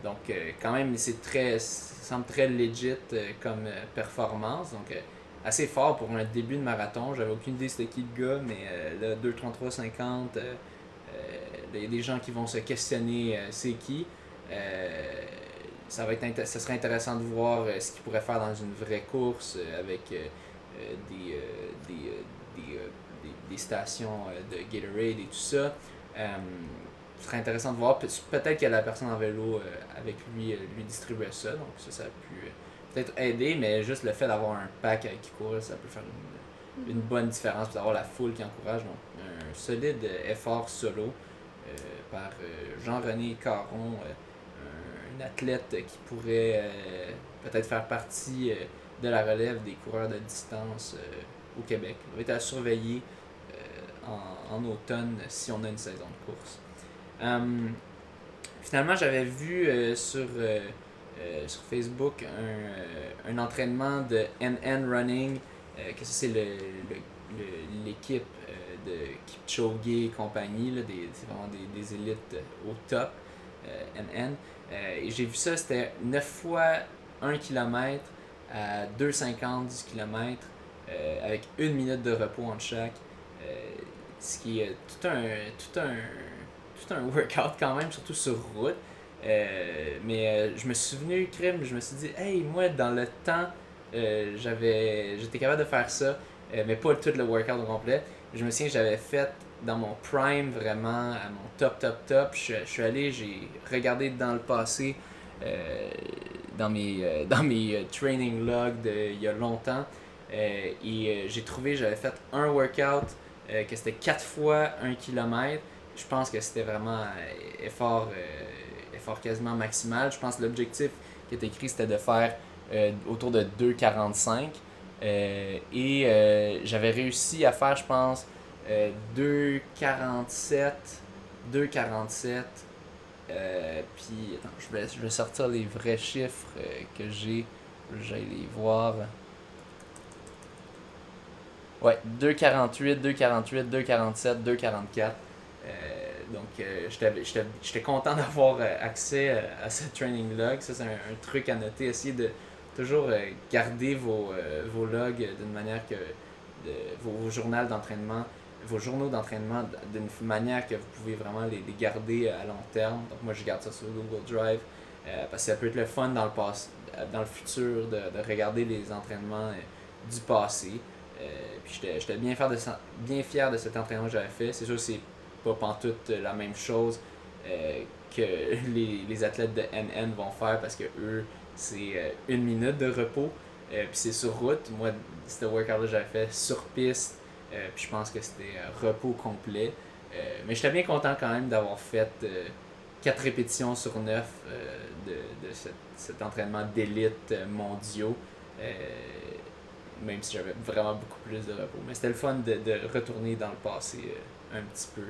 Donc quand même, ça semble très legit comme performance. Donc assez fort pour un début de marathon. J'avais aucune idée c'était qui le gars, mais là, 2:33:50, il y a des gens qui vont se questionner c'est qui. Ça serait intéressant de voir ce qu'il pourrait faire dans une vraie course avec des stations de Gatorade et tout ça. Ce serait intéressant de voir. Peut-être que la personne en vélo avec lui distribuait ça. Donc ça a pu peut-être aider, mais juste le fait d'avoir un pack qui court, ça peut faire une bonne différence. Puis d'avoir la foule qui encourage. Donc un solide effort solo par Jean-René Caron, un athlète qui pourrait peut-être faire partie de la relève des coureurs de distance au Québec. Il va être à surveiller en automne si on a une saison de course. Finalement, j'avais vu sur Facebook un entraînement de NN Running, que ça c'est l'équipe de Kipchoge et compagnie, c'est vraiment des élites au top, NN. Et j'ai vu ça, c'était 9 fois 1 km à 2,50 du kilomètre, avec 1 minute de repos entre chaque, ce qui est tout un workout quand même, surtout sur route. Mais je me suis souvenu, crime, je me suis dit, hey, moi, dans le temps, j'étais capable de faire ça, mais pas tout le workout au complet. Je me souviens que j'avais fait dans mon prime, vraiment, à mon top. Je suis allé, j'ai regardé dans le passé, dans mes training logs il y a longtemps, et j'ai trouvé, j'avais fait un workout que c'était 4 fois 1 km. Je pense que c'était vraiment effort quasiment maximal. Je pense que l'objectif qui était écrit, c'était de faire autour de 2,45. J'avais réussi à faire, je pense, 2,47. 2,47. Puis, attends, je vais sortir les vrais chiffres que j'ai. J'allais les voir. Ouais, 2,48, 2,48, 2,47, 2,44. J'étais content d'avoir accès à ce training log. Ça, c'est un truc à noter. Essayez de toujours garder vos logs d'une manière que vos journaux d'entraînement, vos journaux d'entraînement d'une manière que vous pouvez vraiment les garder à long terme. Donc moi, je garde ça sur Google Drive parce que ça peut être le fun dans le futur de regarder les entraînements du passé. Puis j'étais bien fier de cet entraînement que j'avais fait. C'est sûr que c'est pas pantoute la même chose que les athlètes de NN vont faire parce que eux, c'est 1 minute de repos. Puis c'est sur route. Moi, c'était workout-là j'avais fait sur piste. Puis je pense que c'était repos complet. Mais j'étais bien content quand même d'avoir fait 4 répétitions sur 9 de cet entraînement d'élite mondiaux. Même si j'avais vraiment beaucoup plus de repos. Mais c'était le fun de retourner dans le passé un petit peu.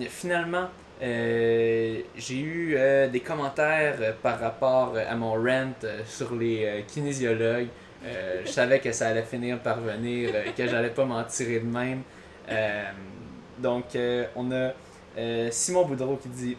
Finalement, j'ai eu des commentaires par rapport à mon rant sur les kinésiologues. Je savais que ça allait finir par venir, que j'allais pas m'en tirer de même. On a Simon Boudreau qui dit: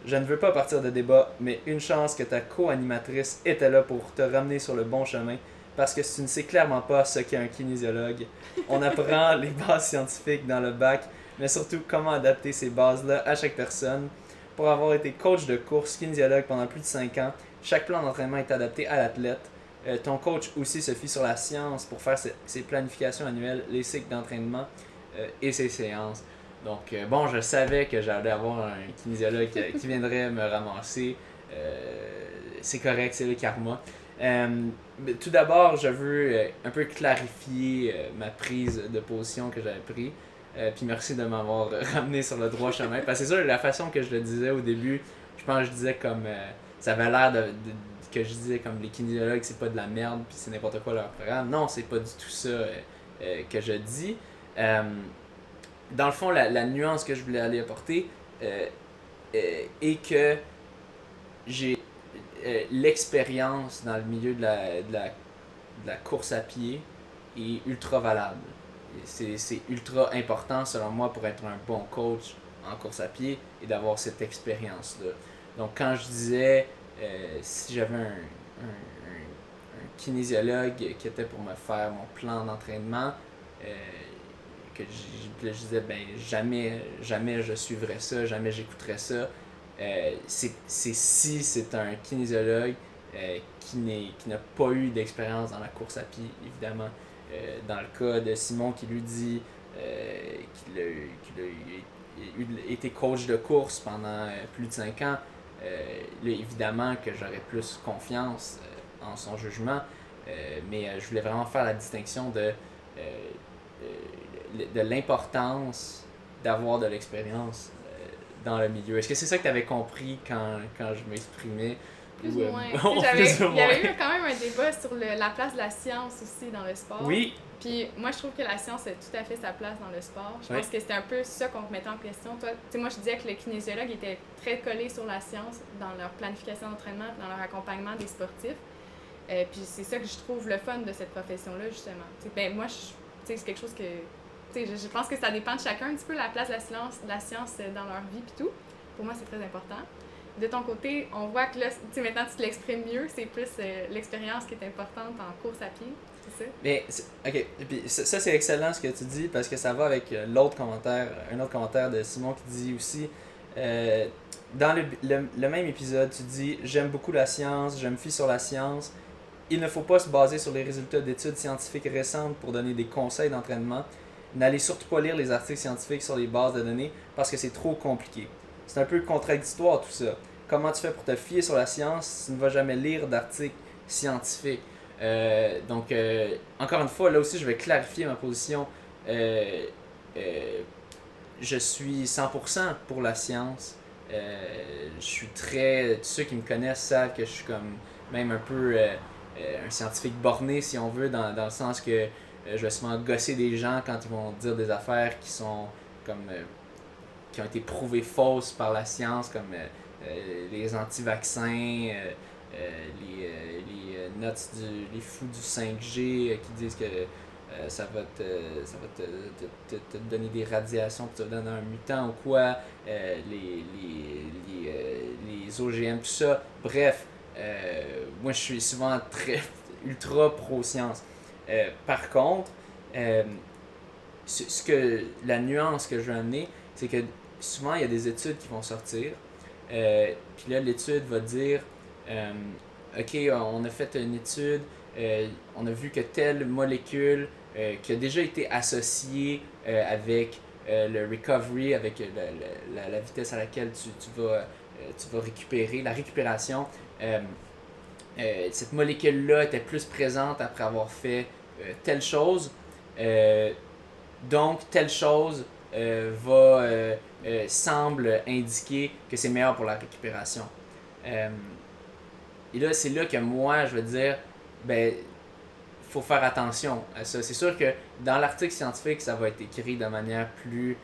je ne veux pas partir de débat, mais une chance que ta co-animatrice était là pour te ramener sur le bon chemin, parce que tu ne sais clairement pas ce qu'est un kinésiologue. On apprend les bases scientifiques dans le bac, mais surtout comment adapter ces bases-là à chaque personne. Pour avoir été coach de course kinésiologue pendant plus de 5 ans, chaque plan d'entraînement est adapté à l'athlète. Ton coach aussi se fie sur la science pour faire ses planifications annuelles, les cycles d'entraînement et ses séances. Donc, je savais que j'allais avoir un kinésiologue qui viendrait me ramasser. C'est correct, c'est le karma. Tout d'abord, je veux un peu clarifier ma prise de position que j'avais prise. Puis merci de m'avoir ramené sur le droit chemin. Parce que c'est sûr, la façon que je le disais au début, je pense que je disais comme... ça avait l'air que je disais comme les kinésiologues, c'est pas de la merde, puis c'est n'importe quoi leur programme. Non, c'est pas du tout ça que je dis. Dans le fond, la nuance que je voulais aller apporter est que j'ai l'expérience dans le milieu de la course à pied est ultra valable. C'est ultra important selon moi pour être un bon coach en course à pied et d'avoir cette expérience-là. Donc quand je disais si j'avais un kinésiologue qui était pour me faire mon plan d'entraînement, que je disais jamais je suivrais ça, jamais j'écouterais ça. C'est si c'est un kinésiologue qui n'a pas eu d'expérience dans la course à pied, évidemment. Dans le cas de Simon qui lui dit qu'il a été coach de course pendant plus de 5 ans, là, évidemment que j'aurais plus confiance en son jugement, mais je voulais vraiment faire la distinction de l'importance d'avoir de l'expérience dans le milieu. Est-ce que c'est ça que tu avais compris quand je m'exprimais? Plus ou moins. Il y avait eu quand même un débat sur la place de la science aussi dans le sport. Oui. Puis moi, je trouve que la science a tout à fait sa place dans le sport. Je pense que c'était un peu ça qu'on mettait en question. Moi, je disais que le kinésiologue était très collé sur la science dans leur planification d'entraînement, dans leur accompagnement des sportifs. Puis c'est ça que je trouve le fun de cette profession-là, justement. Moi, c'est quelque chose que... Je pense que ça dépend de chacun un petit peu, la place de la science dans leur vie puis tout. Pour moi, c'est très important. De ton côté, on voit que là, maintenant tu te l'exprimes mieux, c'est plus l'expérience qui est importante en course à pied, c'est ça? Mais, ok, et puis ça c'est excellent ce que tu dis parce que ça va avec un autre commentaire de Simon qui dit aussi dans le même épisode, tu dis « J'aime beaucoup la science, je me fie sur la science. Il ne faut pas se baser sur les résultats d'études scientifiques récentes pour donner des conseils d'entraînement. N'allez surtout pas lire les articles scientifiques sur les bases de données parce que c'est trop compliqué. » C'est un peu contradictoire tout ça. Comment tu fais pour te fier sur la science si tu ne vas jamais lire d'articles scientifiques? Donc, encore une fois, là aussi, je vais clarifier ma position. Je suis 100% pour la science. Je suis très... Tous ceux qui me connaissent savent que je suis comme même un peu un scientifique borné, si on veut, dans le sens que je vais souvent gosser des gens quand ils vont dire des affaires qui sont comme... qui ont été prouvées fausses par la science, comme les anti-vaccins, les fous du 5G qui disent que ça va te donner des radiations, puis te donner un mutant ou quoi, les OGM, tout ça. Bref, moi je suis souvent très ultra pro-science. Par contre, la nuance que je veux amener, c'est que souvent il y a des études qui vont sortir, puis là l'étude va dire ok, on a fait une étude, on a vu que telle molécule qui a déjà été associée avec le recovery, avec la vitesse à laquelle tu vas récupérer, la récupération, cette molécule-là était plus présente après avoir fait telle chose, donc telle chose semble indiquer que c'est meilleur pour la récupération. Et là, c'est là que moi, je veux dire, ben, faut faire attention à ça. C'est sûr que dans l'article scientifique, ça va être écrit de manière plus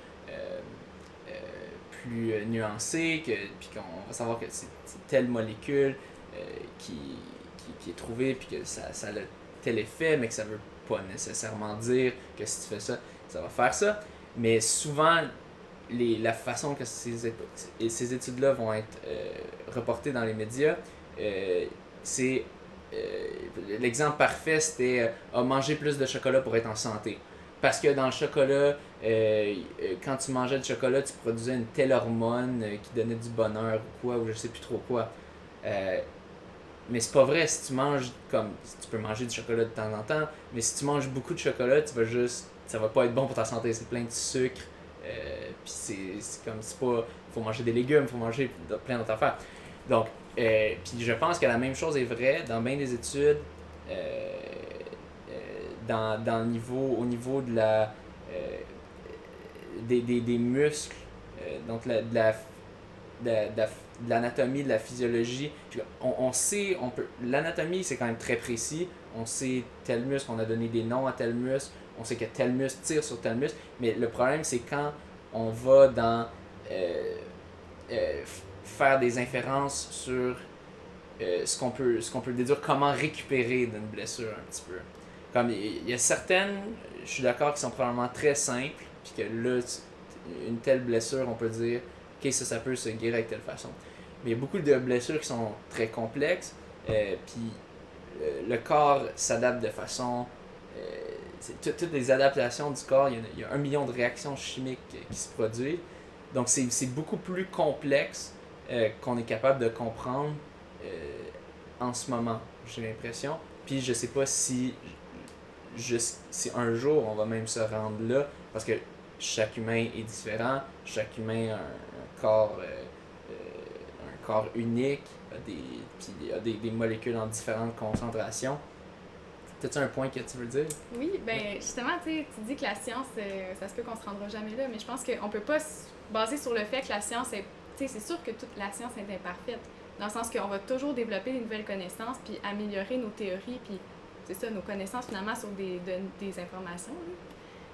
nuancée, puis qu'on va savoir que c'est telle molécule qui est trouvée, puis que ça a tel effet, mais que ça veut pas nécessairement dire que si tu fais ça, ça va faire ça. Mais souvent, la façon que ces études-là vont être reportées dans les médias, c'est l'exemple parfait, c'était manger plus de chocolat pour être en santé. Parce que dans le chocolat, quand tu mangeais du chocolat, tu produisais une telle hormone qui donnait du bonheur ou quoi, ou je sais plus trop quoi. Mais c'est pas vrai, si tu manges comme. Tu peux manger du chocolat de temps en temps, mais si tu manges beaucoup de chocolat, ça va pas être bon pour ta santé, c'est plein de sucre. Puis c'est comme, c'est pas. Faut manger des légumes, faut manger plein d'autres affaires. Donc, puis je pense que la même chose est vraie dans bien des études, au niveau de des muscles, donc de l'anatomie, de la physiologie. On sait, l'anatomie c'est quand même très précis. On sait tel muscle, on a donné des noms à tel muscle, on sait que tel muscle tire sur tel muscle, mais le problème c'est quand on va dans faire des inférences sur ce qu'on peut déduire, comment récupérer d'une blessure un petit peu. Comme il y a certaines, je suis d'accord, qui sont probablement très simples, puis que là, une telle blessure, on peut dire, ok, ça peut se guérir avec telle façon. Mais il y a beaucoup de blessures qui sont très complexes, puis le corps s'adapte de façon... toutes les adaptations du corps, il y a 1 million de réactions chimiques qui se produisent. Donc c'est beaucoup plus complexe qu'on est capable de comprendre en ce moment, j'ai l'impression. Puis je sais pas si un jour on va même se rendre là, parce que chaque humain est différent, chaque humain a un corps unique, puis il y a des molécules en différentes concentrations. T'as-tu un point que tu veux dire? Oui, ben justement, tu dis que la science, ça se peut qu'on se rendra jamais là, mais je pense qu'on peut pas se baser sur le fait que la science est... Tu sais, c'est sûr que toute la science est imparfaite, dans le sens qu'on va toujours développer des nouvelles connaissances, puis améliorer nos théories, puis c'est ça, nos connaissances finalement sur des informations. Là.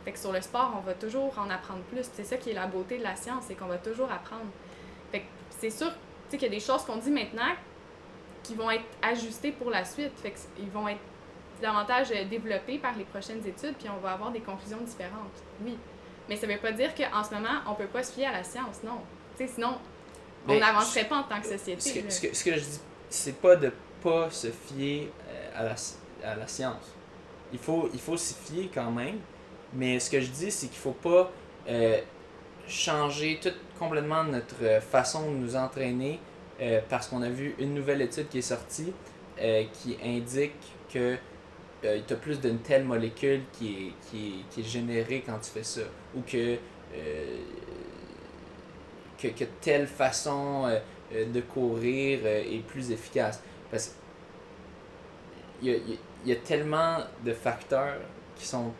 Fait que sur le sport, on va toujours en apprendre plus. C'est ça qui est la beauté de la science, c'est qu'on va toujours apprendre. Fait que c'est sûr, tu sais, qu'il y a des choses qu'on dit maintenant qui vont être ajustées pour la suite. Fait qu'ils vont être davantage développés par les prochaines études, puis on va avoir des conclusions différentes. Oui. Mais ça veut pas dire qu'en ce moment, on peut pas se fier à la science, non. Tu sais, sinon, on n'avancerait pas en tant que société. Ce que je dis, c'est pas de pas se fier à la science. Il faut s'y fier quand même, mais ce que je dis, c'est qu'il faut pas changer complètement notre façon de nous entraîner parce qu'on a vu une nouvelle étude qui est sortie qui indique que tu as plus d'une telle molécule qui est générée quand tu fais ça. Ou que telle façon de courir est plus efficace. Parce qu'il y a tellement de facteurs qui sont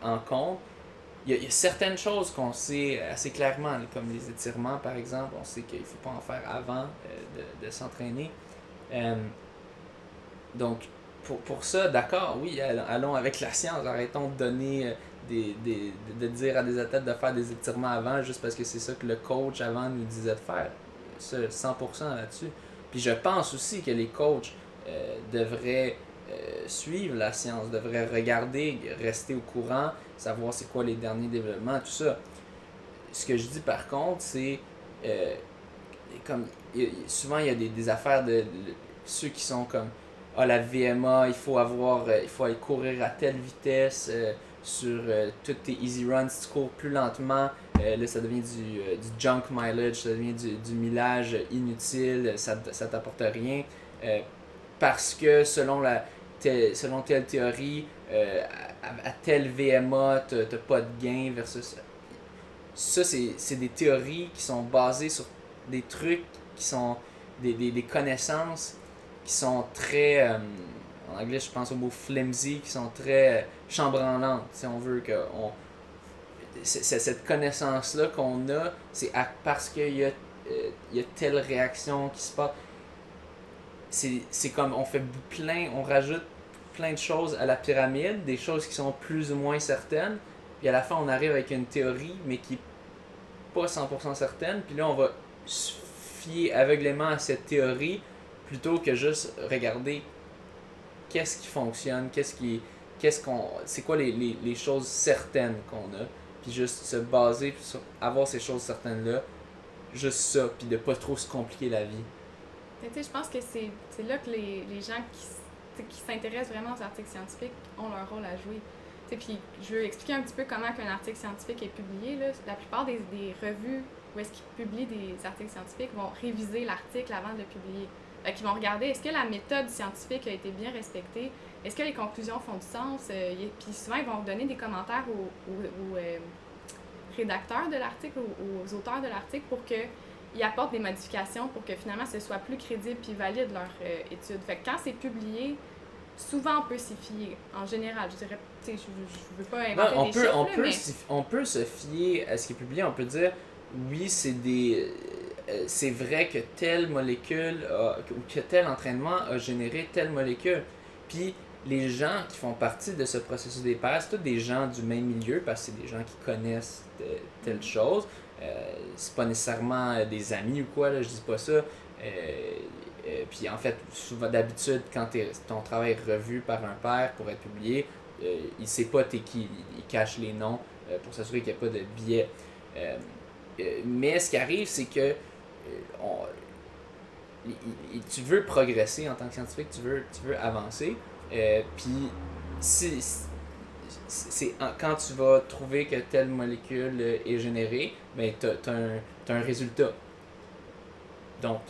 en compte. Il y a certaines choses qu'on sait assez clairement, comme les étirements par exemple. On sait qu'il ne faut pas en faire avant de s'entraîner. Donc, pour ça, d'accord, oui, allons avec la science. Arrêtons de donner de dire à des athlètes de faire des étirements avant juste parce que c'est ça que le coach avant nous disait de faire. Ça, 100% là-dessus. Puis je pense aussi que les coachs devraient suivre la science, devraient regarder, rester au courant, savoir c'est quoi les derniers développements, tout ça. Ce que je dis par contre, c'est comme souvent il y a des affaires de ceux qui sont comme la VMA, il faut aller courir à telle vitesse sur toutes tes easy runs. Si tu cours plus lentement, là ça devient du junk mileage, ça devient du millage inutile, ça t'apporte rien. Parce que selon telle théorie, à telle VMA, t'as pas de gain versus. Ça, c'est des théories qui sont basées sur des trucs qui sont des connaissances qui sont très, en anglais je pense au mot flimsy, qui sont très chambranlantes, si on veut que cette connaissance-là qu'on a, c'est parce qu'il y a telle réaction qui se passe. C'est comme on rajoute plein de choses à la pyramide, des choses qui sont plus ou moins certaines, puis à la fin on arrive avec une théorie, mais qui n'est pas 100% certaine, puis là on va se fier aveuglément à cette théorie, plutôt que juste regarder qu'est-ce qui fonctionne, c'est quoi les choses certaines qu'on a, puis juste se baser sur avoir ces choses certaines-là, juste ça, puis de pas trop se compliquer la vie. Je pense que c'est là que les gens qui s'intéressent vraiment aux articles scientifiques ont leur rôle à jouer. Puis je veux expliquer un petit peu comment un article scientifique est publié. Là. La plupart des revues où est-ce qu'ils publient des articles scientifiques vont réviser l'article avant de le publier. Ils vont regarder est-ce que la méthode scientifique a été bien respectée, est-ce que les conclusions font du sens, puis souvent ils vont donner des commentaires aux rédacteurs de l'article, aux auteurs de l'article pour qu'ils apportent des modifications pour que finalement ce soit plus crédible puis valide leur étude. Fait que quand c'est publié, souvent on peut s'y fier, en général. Je dirais, je veux pas inventer des chiffres, on peut se fier à ce qui est publié, on peut dire oui, c'est vrai que telle molécule ou que tel entraînement a généré telle molécule. Puis les gens qui font partie de ce processus des pairs, c'est tous des gens du même milieu parce que c'est des gens qui connaissent telle chose. C'est pas nécessairement des amis ou quoi, là, je dis pas ça. Puis en fait, souvent d'habitude, quand ton travail est revu par un pair pour être publié, il sait pas t'es qui, il cache les noms pour s'assurer qu'il n'y a pas de biais. Mais ce qui arrive, c'est que tu veux progresser en tant que scientifique, tu veux avancer. Puis quand tu vas trouver que telle molécule est générée, ben t'as un résultat. Donc,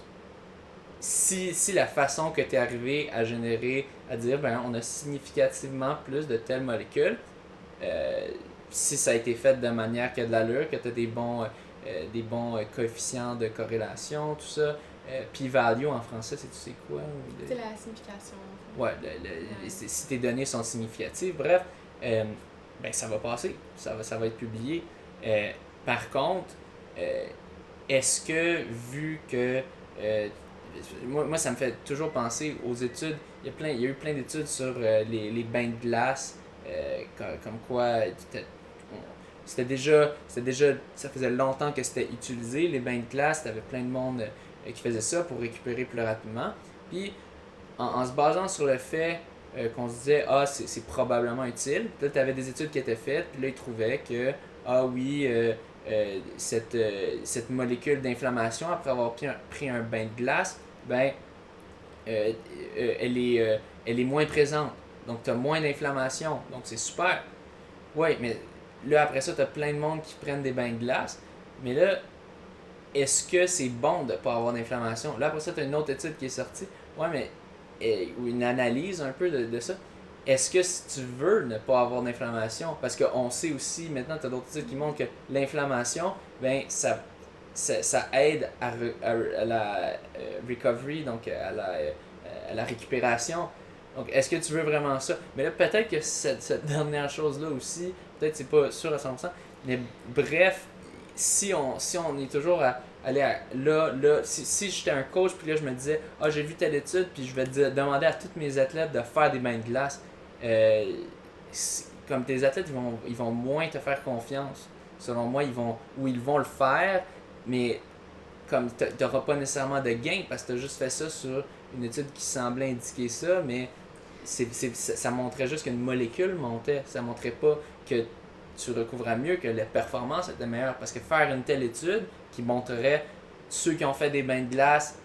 si la façon que tu es arrivé à générer, à dire ben on a significativement plus de telle molécule, si ça a été fait de manière qui a de l'allure, que tu as des bons coefficients de corrélation, tout ça. P-value en français, c'est quoi? C'est la signification. Ouais, si tes données sont significatives, bref, ben ça va passer, ça va être publié. Par contre, est-ce que vu que moi ça me fait toujours penser aux études, il y a eu plein d'études sur les bains de glace, comme quoi ça faisait longtemps que c'était utilisé, les bains de glace, t'avais plein de monde qui faisait ça pour récupérer plus rapidement. Puis en se basant sur le fait qu'on se disait c'est probablement utile, puis là tu avais des études qui étaient faites, puis là ils trouvaient que cette molécule d'inflammation, après avoir pris un bain de glace, ben elle est moins présente. Donc tu as moins d'inflammation. Donc c'est super. Oui, mais là après ça, tu as plein de monde qui prennent des bains de glace, Mais là, est-ce que c'est bon de ne pas avoir d'inflammation? Là, après ça, tu as une autre étude qui est sortie. Ouais, mais ou une analyse un peu de ça. Est-ce que si tu veux ne pas avoir d'inflammation, parce qu'on sait aussi, maintenant, tu as d'autres études qui montrent que l'inflammation, ben, ça aide à la recovery, donc à la récupération. Donc, est-ce que tu veux vraiment ça? Mais là, peut-être que cette dernière chose-là aussi, peut-être c'est pas sûr à 100%, mais bref, si on est toujours à aller là, si j'étais un coach, puis là je me disais, ah, j'ai vu telle étude, puis je vais demander à tous mes athlètes de faire des bains de glace, euh, comme tes athlètes, ils vont moins te faire confiance. Selon moi, ils vont le faire, mais comme tu n'auras pas nécessairement de gain parce que tu as juste fait ça sur une étude qui semblait indiquer ça, mais ça montrait juste qu'une molécule montait. Ça montrait pas que tu recouvrais mieux, que la performance était meilleure. Parce que faire une telle étude qui montrerait ceux qui ont fait des bains de glace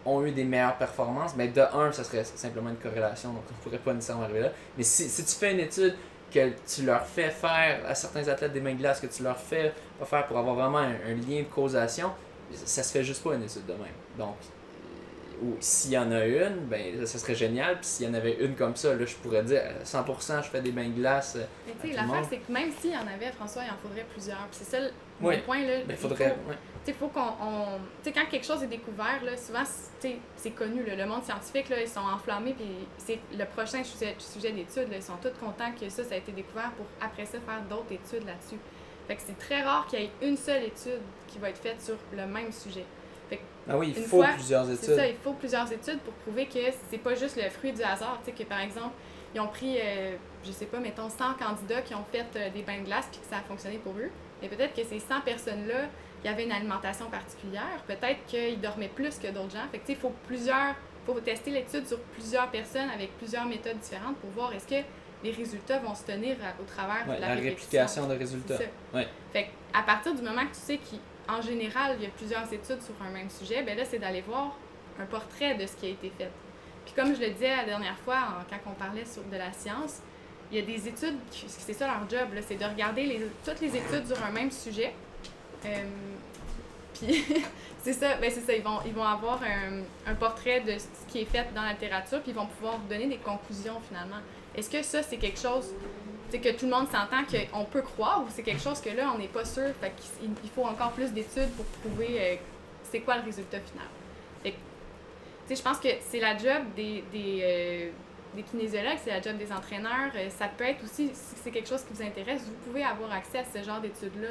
ont eu des meilleures performances, mais de un, ça serait simplement une corrélation, donc on ne pourrait pas nécessairement arriver là. Mais si tu fais une étude que tu leur fais faire à certains athlètes des bains de glace, que tu leur fais pas faire pour avoir vraiment un lien de causation, ça se fait juste pas une étude de même. Donc, ou s'il y en a une, ben ça serait génial. Puis s'il y en avait une comme ça, là, je pourrais dire 100% je fais des bains de glace. Mais tu sais, l'affaire, c'est que même s'il y en avait, François, il en faudrait plusieurs. Puis c'est ça oui. mon point. Là, il faudrait. Il faut qu'on. Tu sais, quand quelque chose est découvert, là, souvent, c'est connu. Là, le monde scientifique, là, ils sont enflammés. Puis c'est le prochain sujet d'étude. Ils sont tous contents que ça a été découvert pour après ça faire d'autres études là-dessus. Fait que c'est très rare qu'il y ait une seule étude qui va être faite sur le même sujet. Ah oui, il faut plusieurs études. C'est ça, il faut plusieurs études pour prouver que c'est pas juste le fruit du hasard. Tu sais, que par exemple, ils ont pris, je sais pas, mettons 100 candidats qui ont fait des bains de glace puis que ça a fonctionné pour eux. Mais peut-être que ces 100 personnes-là, il y avait une alimentation particulière. Peut-être qu'ils dormaient plus que d'autres gens. Fait que tu sais, faut tester l'étude sur plusieurs personnes avec plusieurs méthodes différentes pour voir est-ce que les résultats vont se tenir au travers de la réplication de résultats. Ouais. Fait à partir du moment que tu sais qu'en général, il y a plusieurs études sur un même sujet, ben là, c'est d'aller voir un portrait de ce qui a été fait. Puis comme je le disais la dernière fois, quand on parlait de la science, il y a des études, c'est ça leur job, là, c'est de regarder toutes les études sur un même sujet. Puis c'est ça, ils vont avoir un portrait de ce qui est fait dans la littérature, puis ils vont pouvoir donner des conclusions finalement. Est-ce que ça, c'est quelque chose que tout le monde s'entend qu'on peut croire ou c'est quelque chose que là, on n'est pas sûr, fait qu'il faut encore plus d'études pour prouver c'est quoi le résultat final. Fait que, je pense que c'est la job des kinésiologues, c'est la job des entraîneurs. Ça peut être aussi, si c'est quelque chose qui vous intéresse, vous pouvez avoir accès à ce genre d'études-là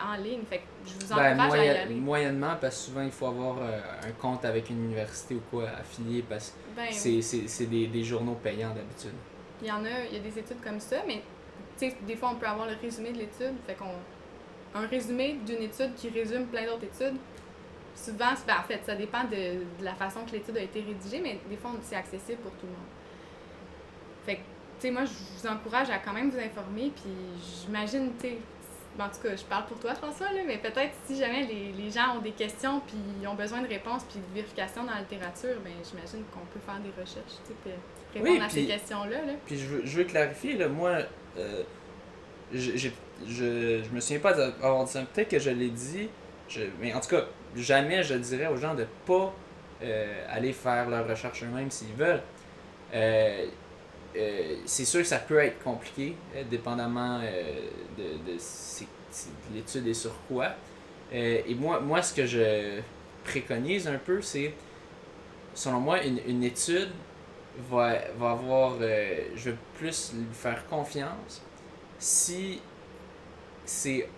en ligne. Fait que je vous encourage à y aller. Moyennement, parce que souvent, il faut avoir un compte avec une université ou quoi affilié, parce que c'est des journaux payants d'habitude. Il y a des études comme ça, mais des fois, on peut avoir le résumé de l'étude. Fait un résumé d'une étude qui résume plein d'autres études. Souvent, en fait, ça dépend de la façon que l'étude a été rédigée, mais des fois, c'est accessible pour tout le monde. Fait que, moi, je vous encourage à quand même vous informer, puis j'imagine, en tout cas, je parle pour toi, François, là, mais peut-être si jamais les gens ont des questions, puis ils ont besoin de réponses, puis de vérification dans la littérature, ben j'imagine qu'on peut faire des recherches, puis répondre à ces questions-là. Puis je veux clarifier, là, moi, je me souviens pas d'avoir dit ça. Peut-être que je l'ai dit, mais en tout cas, jamais je dirais aux gens de pas aller faire leurs recherches eux-mêmes s'ils veulent. C'est sûr que ça peut être compliqué, dépendamment de l'étude est sur quoi. Et moi, ce que je préconise un peu, c'est, selon moi, une étude va avoir, je veux plus lui faire confiance si c'est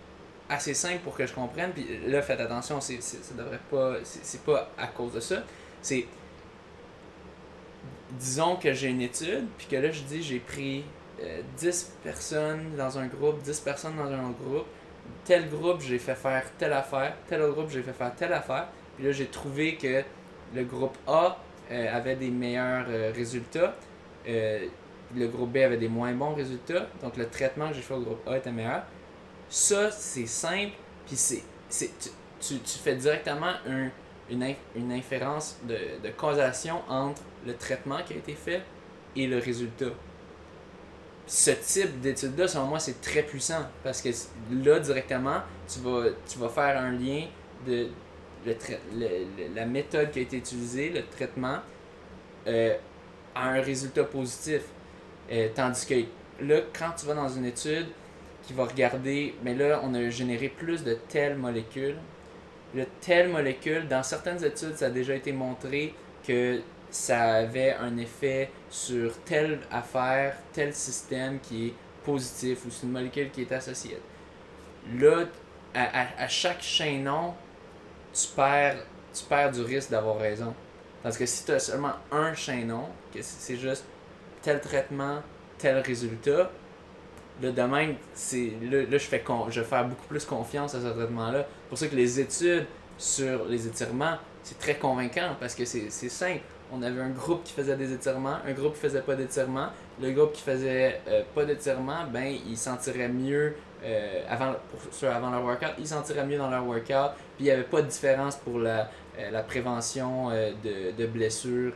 assez simple pour que je comprenne. Puis là, faites attention, ça devrait pas, c'est pas à cause de ça. C'est, disons que j'ai une étude, puis que là, je dis, j'ai pris 10 personnes dans un groupe, 10 personnes dans un autre groupe. Tel groupe, j'ai fait faire telle affaire. Tel autre groupe, j'ai fait faire telle affaire. Puis là, j'ai trouvé que le groupe A avait des meilleurs résultats. Le groupe B avait des moins bons résultats. Donc, le traitement que j'ai fait au groupe A était meilleur. Ça, c'est simple. Puis tu fais directement une inférence de causation entre le traitement qui a été fait et le résultat. ce type d'étude-là, selon moi, c'est très puissant parce que là, directement, tu vas faire un lien de la méthode qui a été utilisée, le traitement, à un résultat positif. Tandis que là, quand tu vas dans une étude qui va regarder, mais là, on a généré plus de telle molécule. Le telle molécule, dans certaines études, ça a déjà été montré que ça avait un effet sur telle affaire, tel système qui est positif ou c'est une molécule qui est associée. Là, à chaque chaînon, tu perds du risque d'avoir raison. Parce que si tu as seulement un chaînon, que c'est juste tel traitement, tel résultat, là, de même, là je vais faire beaucoup plus confiance à ce traitement-là. C'est pour ça que les études sur les étirements, c'est très convaincant parce que c'est simple. On avait un groupe qui faisait des étirements, un groupe qui faisait pas d'étirements. Le groupe qui faisait pas d'étirements, ben, il sentirait mieux avant leur workout, ils sentiraient mieux dans leur workout. Puis il n'y avait pas de différence pour la prévention de blessures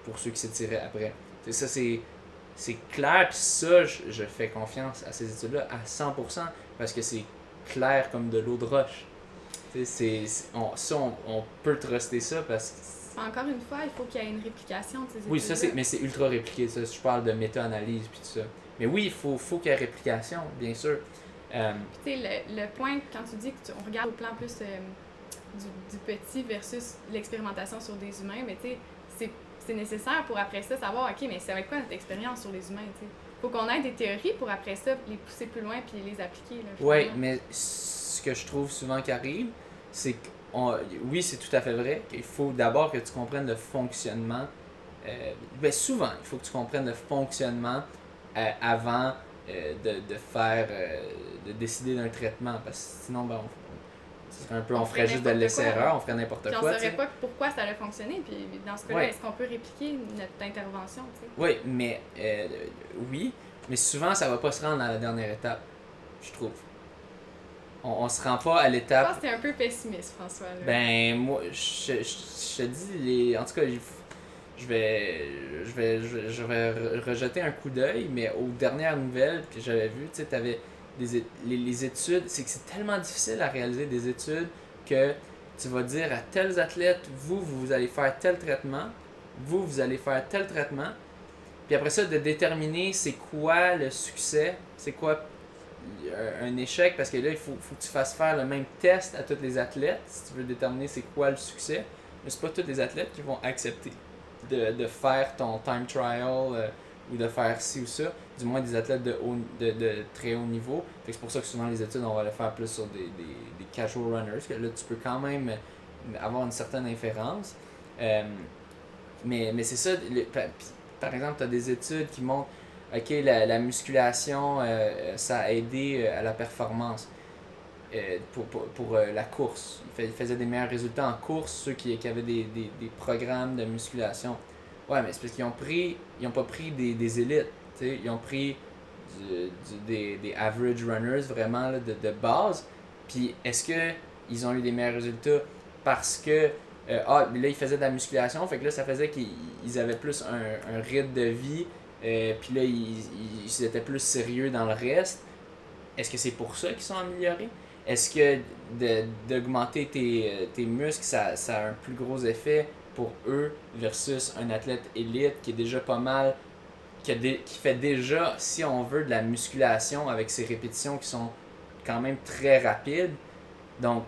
pour ceux qui s'étiraient après. Ça, c'est clair, puis ça, je fais confiance à ces études-là à 100% parce que c'est clair comme de l'eau de roche. On peut truster ça parce que... Encore une fois, il faut qu'il y ait une réplication de ces études-là. Oui, ça, mais c'est ultra répliqué, ça. Je parle de méta-analyse puis tout ça. Mais oui, il faut qu'il y ait réplication, bien sûr. Tu sais, le point, quand tu dis qu'on regarde au plan plus du petit versus l'expérimentation sur des humains, mais tu sais, c'est nécessaire pour après ça savoir, OK, mais c'est avec quoi notre expérience sur les humains, tu sais. Faut qu'on ait des théories pour après ça les pousser plus loin puis les appliquer. Oui, mais ce que je trouve souvent qui arrive, c'est que, oui, c'est tout à fait vrai, qu'il faut d'abord que tu comprennes le fonctionnement. Souvent, il faut que tu comprennes le fonctionnement avant de décider d'un traitement, parce que sinon, ben, on ferait juste de l'essai-erreur, on ferait n'importe quoi. Puis on saurait pas pourquoi ça a fonctionné, puis dans ce cas-là, est-ce qu'on peut répliquer notre intervention, tu sais? Oui, mais souvent, ça va pas se rendre à la dernière étape, je trouve. On se rend pas à l'étape... Je pense que t'es un peu pessimiste, François. Là. Ben, moi, je te dis, en tout cas, je vais rejeter un coup d'œil, mais aux dernières nouvelles que j'avais vues, tu sais, t'avais les études, c'est que c'est tellement difficile à réaliser des études que tu vas dire à tels athlètes, vous allez faire tel traitement, vous allez faire tel traitement, puis après ça, de déterminer c'est quoi le succès, c'est quoi un échec, parce que là, il faut que tu fasses faire le même test à tous les athlètes si tu veux déterminer c'est quoi le succès, mais c'est pas tous les athlètes qui vont accepter de faire ton time trial ou de faire ci ou ça, du moins des athlètes de très haut niveau. Fait que c'est pour ça que souvent les études, on va les faire plus sur des casual runners, que là tu peux quand même avoir une certaine inférence. Mais c'est ça, par exemple, tu as des études qui montrent ok, la musculation, ça a aidé à la performance pour la course. Ils faisaient des meilleurs résultats en course, ceux qui avaient des programmes de musculation. Ouais, mais c'est parce qu'ils ont pas pris des élites. T'sais. Ils ont pris des average runners vraiment là, de base. Puis est-ce qu'ils ont eu des meilleurs résultats parce que là ils faisaient de la musculation, fait que là ça faisait qu'ils avaient plus un rythme de vie, puis là ils étaient plus sérieux dans le reste. Est-ce que c'est pour ça qu'ils sont améliorés? Est-ce que d'augmenter tes muscles, ça a un plus gros effet pour eux versus un athlète élite qui est déjà pas mal, qui fait déjà, si on veut, de la musculation avec ses répétitions qui sont quand même très rapides. Donc,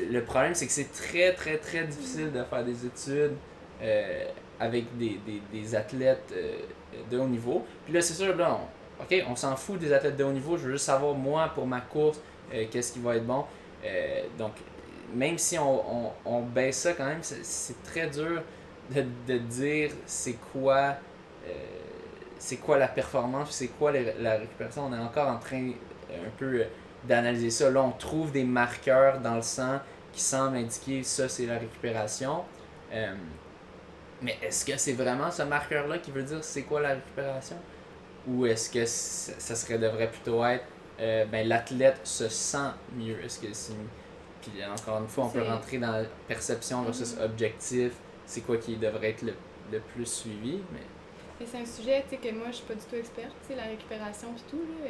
le problème, c'est que c'est très, très, très difficile de faire des études avec des athlètes de haut niveau. Puis là, c'est sûr, là, on s'en fout des athlètes de haut niveau. Je veux juste savoir, moi, pour ma course, qu'est-ce qui va être bon. Donc, même si on baisse ça quand même, c'est très dur de dire c'est quoi la performance, c'est quoi la récupération. On est encore en train un peu d'analyser ça. Là, on trouve des marqueurs dans le sang qui semblent indiquer ça, c'est la récupération. Mais est-ce que c'est vraiment ce marqueur-là qui veut dire c'est quoi la récupération? Ou est-ce que ça devrait plutôt être l'athlète se sent mieux? Est-ce que c'est... Puis encore une fois, on peut rentrer dans la perception versus objectif. C'est quoi qui devrait être le plus suivi? Mais Et c'est un sujet, tu sais, que moi, je suis pas du tout experte, tu sais, la récupération et tout, là.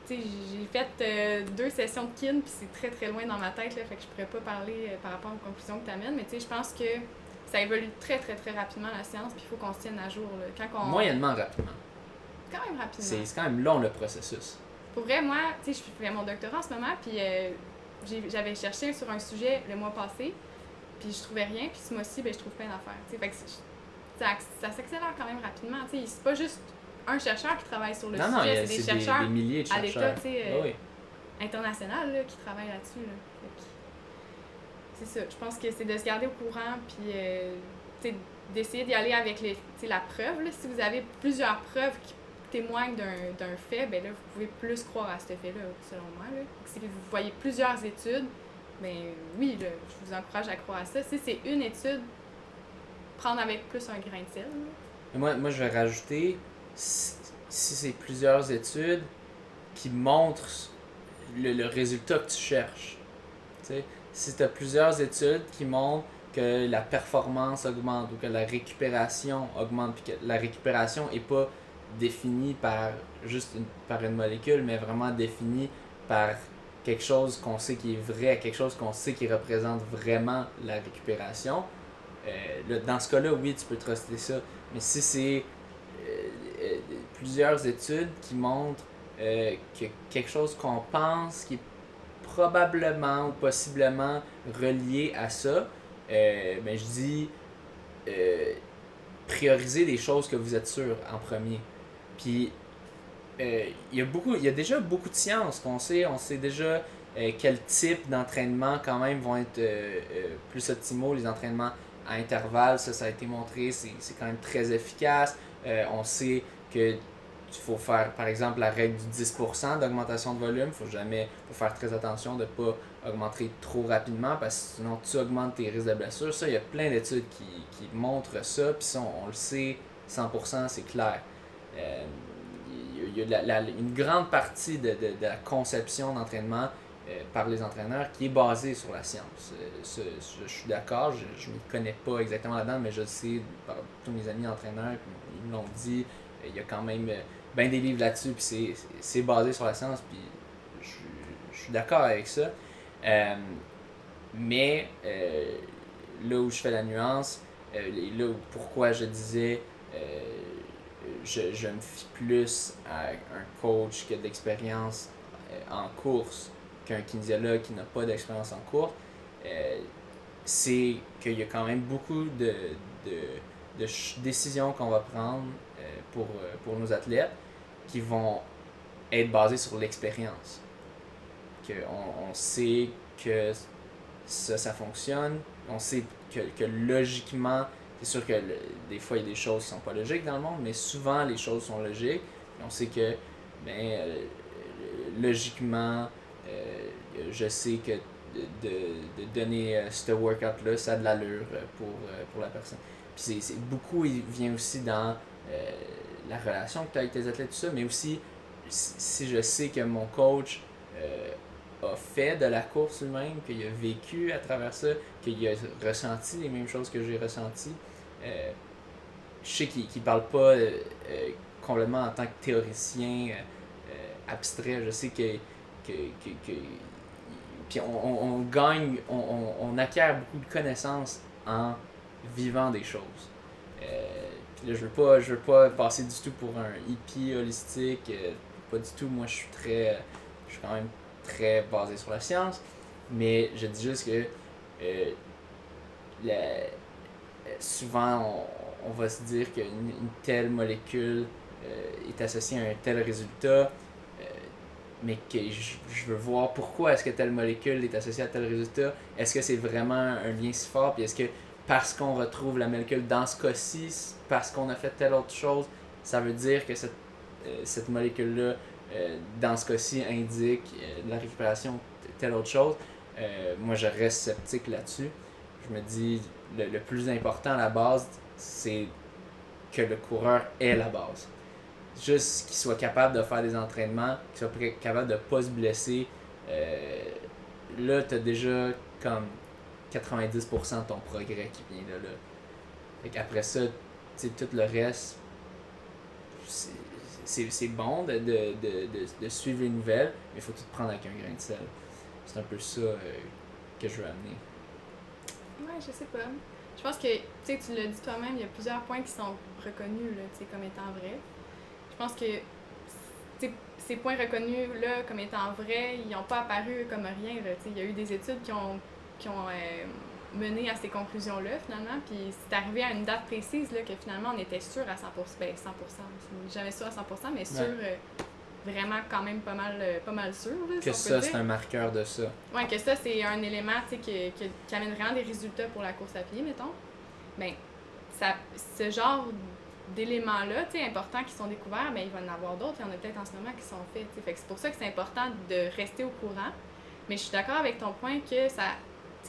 Tu sais, j'ai fait 2 sessions de kin, puis c'est très très loin dans ma tête, là, fait que je pourrais pas parler par rapport aux conclusions que tu amènes, mais tu sais, je pense que ça évolue très très très rapidement la science, puis il faut qu'on se tienne à jour, là. Moyennement rapidement. Quand même rapidement. C'est quand même long le processus. Pour vrai, moi, tu sais, je fais mon doctorat en ce moment, puis j'avais cherché sur un sujet le mois passé, puis je trouvais rien, puis ce mois-ci, ben, je trouve plein d'affaires, tu sais, fait que ça s'accélère quand même rapidement, tu sais, c'est pas juste un chercheur qui travaille sur le sujet, c'est des chercheurs des milliers de chercheurs à l'état, tu sais, international, là, qui travaillent là-dessus, là. C'est ça, je pense que c'est de se garder au courant, puis tu sais, d'essayer d'y aller avec la preuve, là. Si vous avez plusieurs preuves qui témoignent d'un fait, ben là, vous pouvez plus croire à ce fait-là, selon moi, là. Si vous voyez plusieurs études, ben oui, là, je vous encourage à croire à ça. Si c'est une étude, prendre avec plus un grain de sel. Moi, je vais rajouter, si c'est plusieurs études qui montrent le résultat que tu cherches. T'sais, si tu as plusieurs études qui montrent que la performance augmente ou que la récupération augmente, puis que la récupération n'est pas définie par par une molécule, mais vraiment définie par quelque chose qu'on sait qui est vrai, quelque chose qu'on sait qui représente vraiment la récupération, dans ce cas-là, oui, tu peux truster ça. Mais si c'est plusieurs études qui montrent que quelque chose qu'on pense qui est probablement ou possiblement relié à ça, ben je dis prioriser les choses que vous êtes sûr en premier. Puis il y a déjà beaucoup de sciences qu'on sait. On sait déjà quel type d'entraînement quand même vont être plus optimaux, les entraînements à intervalles, ça a été montré, c'est quand même très efficace. On sait que il faut faire, par exemple, la règle du 10% d'augmentation de volume. Faut faire très attention de ne pas augmenter trop rapidement parce que sinon tu augmentes tes risques de blessure. Ça, il y a plein d'études qui montrent ça, puis ça, on le sait 100%, c'est clair. Il y a une grande partie de la conception d'entraînement par les entraîneurs qui est basée sur la science. Je suis d'accord, je ne m'y connais pas exactement là-dedans, mais je le sais par tous mes amis entraîneurs, ils me l'ont dit. Il y a quand même bien des livres là-dessus, puis c'est basé sur la science, puis je suis d'accord avec ça. Mais là où je fais la nuance, là où pourquoi je disais je me fie plus à un coach qui a de l'expérience en course qu'un kinésiologue qui n'a pas d'expérience en course, c'est qu'il y a quand même beaucoup de décisions qu'on va prendre pour nos athlètes qui vont être basées sur l'expérience. On sait que ça fonctionne, on sait que logiquement, c'est sûr que des fois il y a des choses qui sont pas logiques dans le monde, mais souvent les choses sont logiques. Et on sait que logiquement, je sais que de donner ce workout-là, ça a de l'allure pour la personne. Puis beaucoup, il vient aussi dans la relation que tu as avec tes athlètes, tout ça, mais aussi si je sais que mon coach a fait de la course lui-même, qu'il a vécu à travers ça, qu'il a ressenti les mêmes choses que j'ai ressenties. Je sais qu'il ne parle pas complètement en tant que théoricien abstrait. Je sais que puis on gagne, on acquiert beaucoup de connaissances en vivant des choses. Puis là, je veux pas passer du tout pour un hippie holistique, pas du tout. Moi, je suis quand même très basé sur la science, mais je dis juste que souvent on va se dire qu'une telle molécule est associée à un tel résultat, mais que je veux voir pourquoi est-ce que telle molécule est associée à tel résultat. Est-ce que c'est vraiment un lien si fort, puis est-ce que parce qu'on retrouve la molécule dans ce cas-ci, parce qu'on a fait telle autre chose, ça veut dire que cette molécule-là, dans ce cas-ci, indique de la récupération, telle autre chose. Moi, je reste sceptique là-dessus. Je me dis, le plus important à la base, c'est que le coureur ait la base. Juste qu'il soit capable de faire des entraînements, qu'il soit capable de ne pas se blesser. Là, tu as déjà comme 90% de ton progrès qui vient de là. Fait qu'après ça, tout le reste, c'est bon de suivre les nouvelles, mais il faut tout prendre avec un grain de sel. C'est un peu ça que je veux amener. Ouais, je sais pas. Je pense que, tu l'as dit toi-même, il y a plusieurs points qui sont reconnus là, comme étant vrais. Je pense que ces points reconnus-là comme étant vrais, ils n'ont pas apparu comme rien. Là, il y a eu des études qui ont mené à ces conclusions-là, finalement. Puis c'est arrivé à une date précise là, que finalement on était sûr à 100%. Ben, 100%. Jamais sûr à 100%, mais sûr, vraiment quand même pas mal sûr. Là, que si ça, c'est un marqueur de ça. Ouais, que ça, c'est un élément qui amène vraiment des résultats pour la course à pied, mettons. Ben, ce genre d'éléments-là, importants qui sont découverts, ben, il va y en avoir d'autres. Il y en a peut-être en ce moment qui sont faits. Fait que c'est pour ça que c'est important de rester au courant. Mais je suis d'accord avec ton point que ça,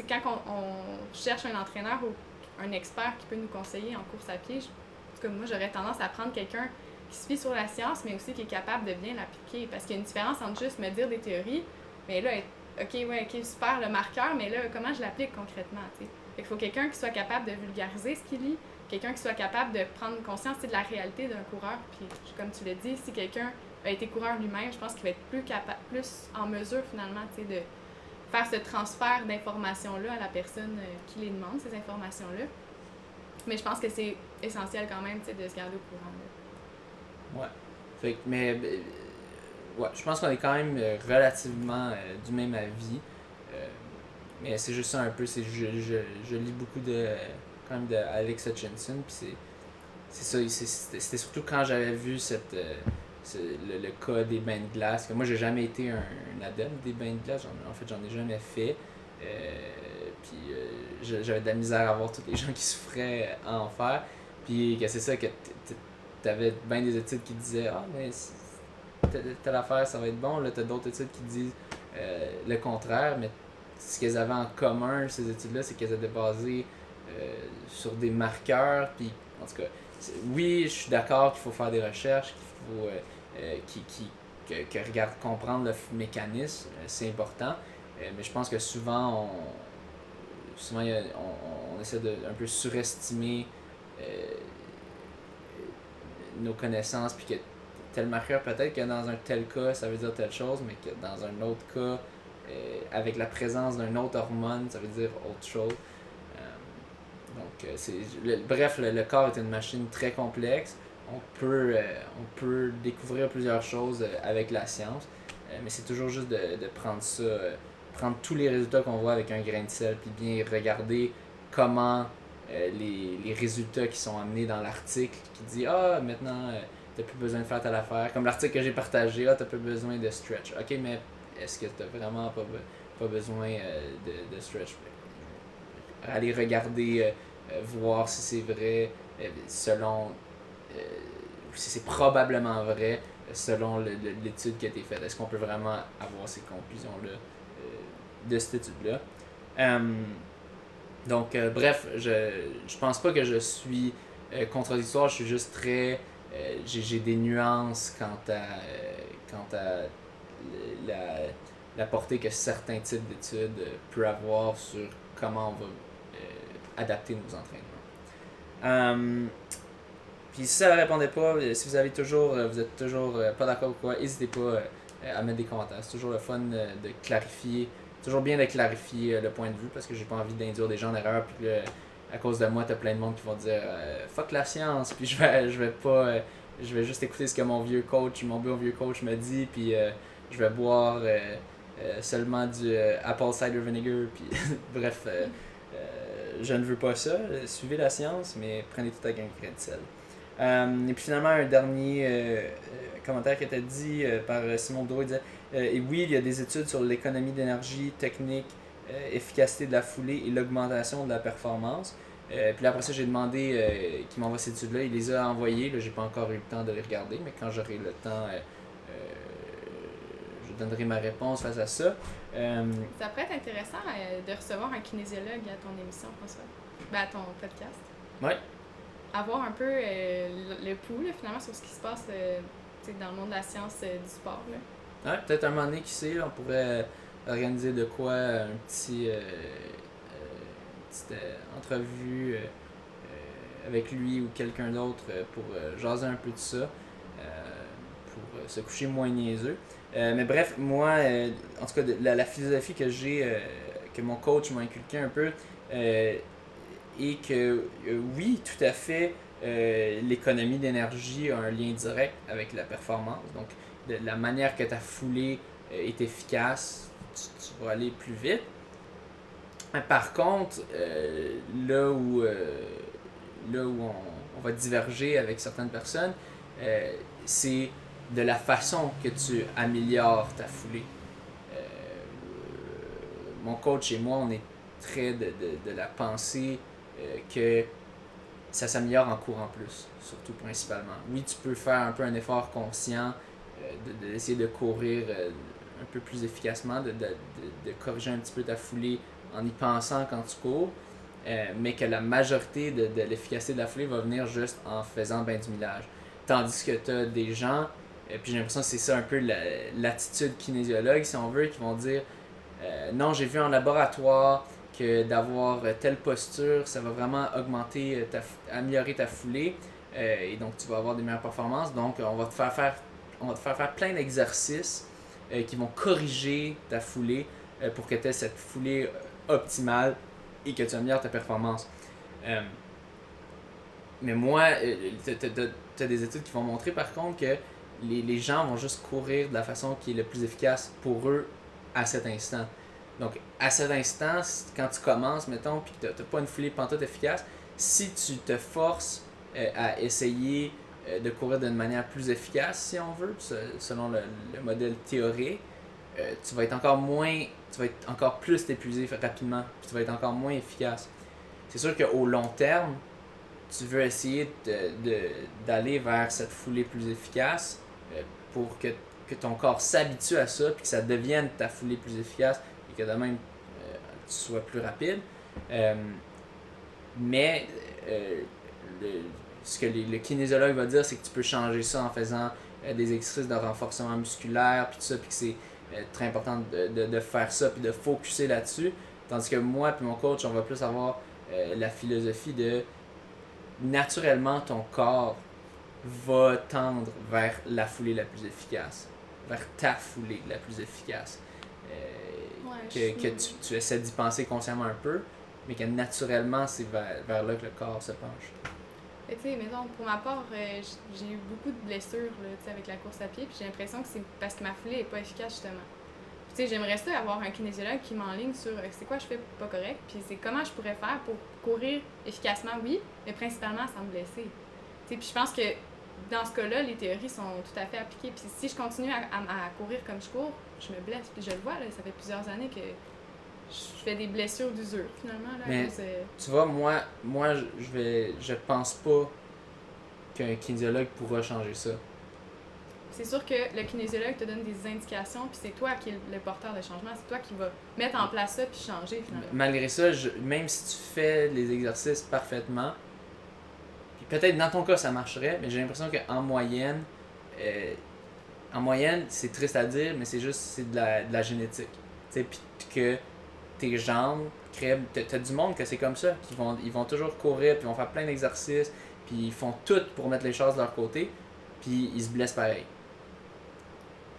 quand on cherche un entraîneur ou un expert qui peut nous conseiller en course à pied, en tout cas, moi, j'aurais tendance à prendre quelqu'un qui se fie sur la science, mais aussi qui est capable de bien l'appliquer. Parce qu'il y a une différence entre juste me dire des théories, mais là, ok, super, le marqueur, mais là, comment je l'applique concrètement, tu sais. Fait qu'il faut quelqu'un qui soit capable de vulgariser ce qu'il lit, quelqu'un qui soit capable de prendre conscience de la réalité d'un coureur. Puis, comme tu l'as dit, si quelqu'un a été coureur lui-même, je pense qu'il va être plus en mesure, finalement, tu sais, de faire ce transfert d'informations-là à la personne qui les demande, ces informations-là. Mais je pense que c'est essentiel quand même, tu sais, de se garder au courant, là. Ouais. Fait que, mais ouais, je pense qu'on est quand même relativement du même avis. Mais c'est juste ça un peu, je lis beaucoup quand même de Alex Hutchinson, puis c'est ça, c'était surtout quand j'avais vu le cas des bains de glace, que moi j'ai jamais été un adepte des bains de glace, en fait j'en ai jamais fait. Puis j'avais de la misère à voir tous les gens qui souffraient à en faire. Puis que c'est ça que t'avais bien des études qui disaient mais telle affaire ça va être bon, là t'as d'autres études qui disent le contraire, mais ce qu'elles avaient en commun ces études-là, c'est qu'elles étaient basées sur des marqueurs. Puis en tout cas, oui, je suis d'accord qu'il faut faire des recherches, qu'il faut regarde comprendre le mécanisme, c'est important. Mais je pense que souvent on essaie de un peu surestimer nos connaissances, puis que tel marqueur, peut-être que dans un tel cas, ça veut dire telle chose, mais que dans un autre cas, avec la présence d'un autre hormone, ça veut dire autre chose. Bref, le corps est une machine très complexe. On peut découvrir plusieurs choses avec la science, mais c'est toujours juste de prendre ça, prendre tous les résultats qu'on voit avec un grain de sel, puis bien regarder comment les résultats qui sont amenés dans l'article, qui dit maintenant t'as plus besoin de faire telle affaire, comme l'article que j'ai partagé, t'as plus besoin de stretch. Ok, mais est-ce que t'as vraiment pas besoin de stretch? Aller regarder, voir si c'est vrai, selon si c'est probablement vrai selon l'étude qui a été faite. Est-ce qu'on peut vraiment avoir ces conclusions-là de cette étude-là? Bref, je pense pas que je suis contradictoire, je suis juste très... j'ai des nuances quant à la portée que certains types d'études peuvent avoir sur comment on va adapter nos entraînements. Puis si ça ne répondait pas, si vous êtes toujours pas d'accord ou quoi, n'hésitez pas à mettre des commentaires. C'est toujours le fun de clarifier, toujours bien de clarifier le point de vue, parce que j'ai pas envie d'induire des gens en erreur, puis que à cause de moi, t'as plein de monde qui vont dire fuck la science, puis je vais juste écouter ce que mon vieux coach me dit, puis je vais boire seulement du apple cider vinegar, puis bref, je ne veux pas ça. Suivez la science, mais prenez tout avec un grain de sel. Et puis finalement, un dernier commentaire qui était dit par Simon Boudreau, il disait et oui, il y a des études sur l'économie d'énergie, technique, efficacité de la foulée et l'augmentation de la performance. Puis là, après ça, j'ai demandé qu'il m'envoie ces études-là. Il les a envoyées. Là, j'ai pas encore eu le temps de les regarder, mais quand j'aurai le temps, je donnerai ma réponse face à ça. Ça pourrait être intéressant de recevoir un kinésiologue à ton émission, François. À ton podcast. Oui. Avoir un peu le pouls, là, finalement, sur ce qui se passe dans le monde de la science du sport. Là. Ouais, peut-être un moment donné, qui sait, on pourrait organiser de quoi, une petite entrevue avec lui ou quelqu'un d'autre pour jaser un peu de ça, pour se coucher moins niaiseux. Mais bref, moi, en tout cas, la philosophie que j'ai, que mon coach m'a inculqué un peu, et que oui, tout à fait, l'économie d'énergie a un lien direct avec la performance. Donc, de la manière que ta foulée est efficace, tu vas aller plus vite. Par contre, là où on va diverger avec certaines personnes, c'est de la façon que tu améliores ta foulée. Mon coach et moi, on est très de la pensée que ça s'améliore en courant plus, surtout principalement. Oui, tu peux faire un peu un effort conscient d'essayer de courir un peu plus efficacement, de corriger un petit peu ta foulée en y pensant quand tu cours, mais que la majorité de l'efficacité de la foulée va venir juste en faisant ben du millage. Tandis que tu as des gens, puis j'ai l'impression que c'est ça un peu l'attitude kinésiologue, si on veut, qui vont dire non, j'ai vu en laboratoire que d'avoir telle posture, ça va vraiment augmenter, améliorer ta foulée, et donc tu vas avoir des meilleures performances. Donc on va te faire faire plein d'exercices qui vont corriger ta foulée pour que tu aies cette foulée optimale et que tu améliores ta performance. Mais moi, tu as des études qui vont montrer par contre que les gens vont juste courir de la façon qui est le plus efficace pour eux à cet instant. Donc, à cet instant, quand tu commences, mettons, puis que tu n'as pas une foulée pantoute efficace, si tu te forces à essayer de courir d'une manière plus efficace, si on veut, selon le modèle théorique, tu vas être encore plus t'épuiser rapidement, puis tu vas être encore moins efficace. C'est sûr qu'au long terme, tu veux essayer d'aller vers cette foulée plus efficace pour que ton corps s'habitue à ça, puis que ça devienne ta foulée plus efficace, et que de même tu sois plus rapide. Mais ce que le kinésiologue va dire, c'est que tu peux changer ça en faisant des exercices de renforcement musculaire, puis tout ça, puis que c'est très important de faire ça, puis de focusser là-dessus. Tandis que moi et mon coach, on va plus avoir la philosophie de naturellement ton corps va tendre vers la foulée la plus efficace, vers ta foulée la plus efficace. Que tu essaies d'y penser consciemment un peu, mais que naturellement c'est vers là que le corps se penche. Tu sais, mettons, pour ma part, j'ai eu beaucoup de blessures là, avec la course à pied, puis j'ai l'impression que c'est parce que ma foulée n'est pas efficace, justement. Tu sais, j'aimerais ça avoir un kinésiologue qui m'enligne sur c'est quoi je fais pas correct, puis c'est comment je pourrais faire pour courir efficacement, oui, mais principalement sans me blesser. Tu sais, puis je pense que dans ce cas-là, les théories sont tout à fait appliquées, puis si je continue à courir comme je cours, je me blesse, puis je le vois, là, ça fait plusieurs années que je fais des blessures d'usure, finalement. Là, mais tu vois, moi je pense pas qu'un kinésiologue pourra changer ça. C'est sûr que le kinésiologue te donne des indications, puis c'est toi qui es le porteur de changement, c'est toi qui vas mettre en place ça puis changer finalement. Malgré ça, même si tu fais les exercices parfaitement, puis peut-être dans ton cas ça marcherait, mais j'ai l'impression qu'en moyenne, c'est triste à dire, mais c'est de la génétique. Tu sais, puis que tes jambes t'as du monde que c'est comme ça, ils vont toujours courir, puis ils vont faire plein d'exercices, puis ils font tout pour mettre les choses de leur côté, puis ils se blessent pareil.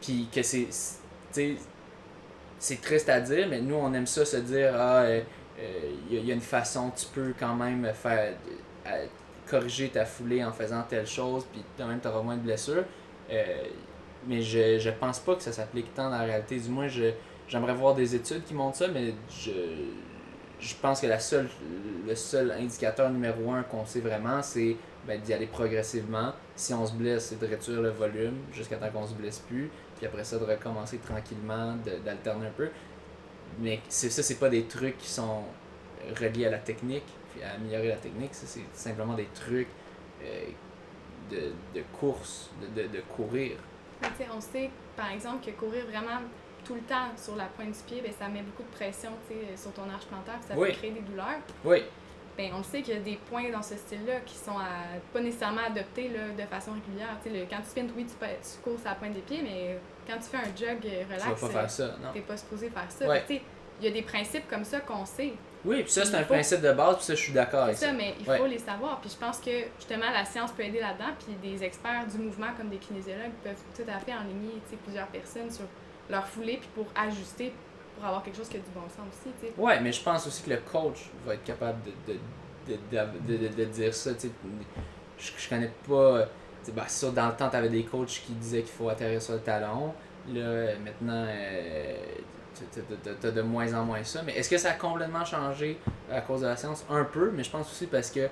Puis que c'est triste à dire, mais nous on aime ça se dire il y a une façon, tu peux quand même faire corriger ta foulée en faisant telle chose, puis quand même tu auras moins de blessures. Mais je pense pas que ça s'applique tant dans la réalité. Du moins, j'aimerais voir des études qui montrent ça, mais je pense que le seul indicateur numéro 1 qu'on sait vraiment, c'est d'y aller progressivement. Si on se blesse, c'est de réduire le volume jusqu'à temps qu'on se blesse plus. Puis après ça, de recommencer tranquillement, d'alterner un peu. Mais c'est pas des trucs qui sont reliés à la technique, puis à améliorer la technique. Ça, c'est simplement des trucs de course, de courir. Mais on sait, par exemple, que courir vraiment tout le temps sur la pointe du pied, ça met beaucoup de pression sur ton arche plantaire, puis ça peut créer des douleurs. Oui. On le sait qu'il y a des points dans ce style-là qui sont pas nécessairement adoptés là, de façon régulière. Quand tu sprintes, oui, tu cours sur la pointe des pieds, mais quand tu fais un jog relax, tu vas pas faire ça, non. T'es pas supposé faire ça. Ouais. Il y a des principes comme ça qu'on sait. Oui, puis ça, c'est Il un faut- principe de base, puis ça, je suis d'accord avec C'est ça. ça, mais il faut les savoir. Puis je pense que justement, la science peut aider là-dedans. Puis des experts du mouvement, comme des kinésiologues, peuvent tout à fait enligner plusieurs personnes sur leur foulée, puis pour ajuster, pour avoir quelque chose qui a du bon sens aussi. T'sais. Ouais, mais je pense aussi que le coach va être capable de dire ça. Je connais pas. C'est sûr, dans le temps, tu avais des coachs qui disaient qu'il faut atterrir sur le talon. Là, maintenant, t'as de moins en moins ça. Mais est-ce que ça a complètement changé à cause de la science? Un peu, mais je pense aussi parce que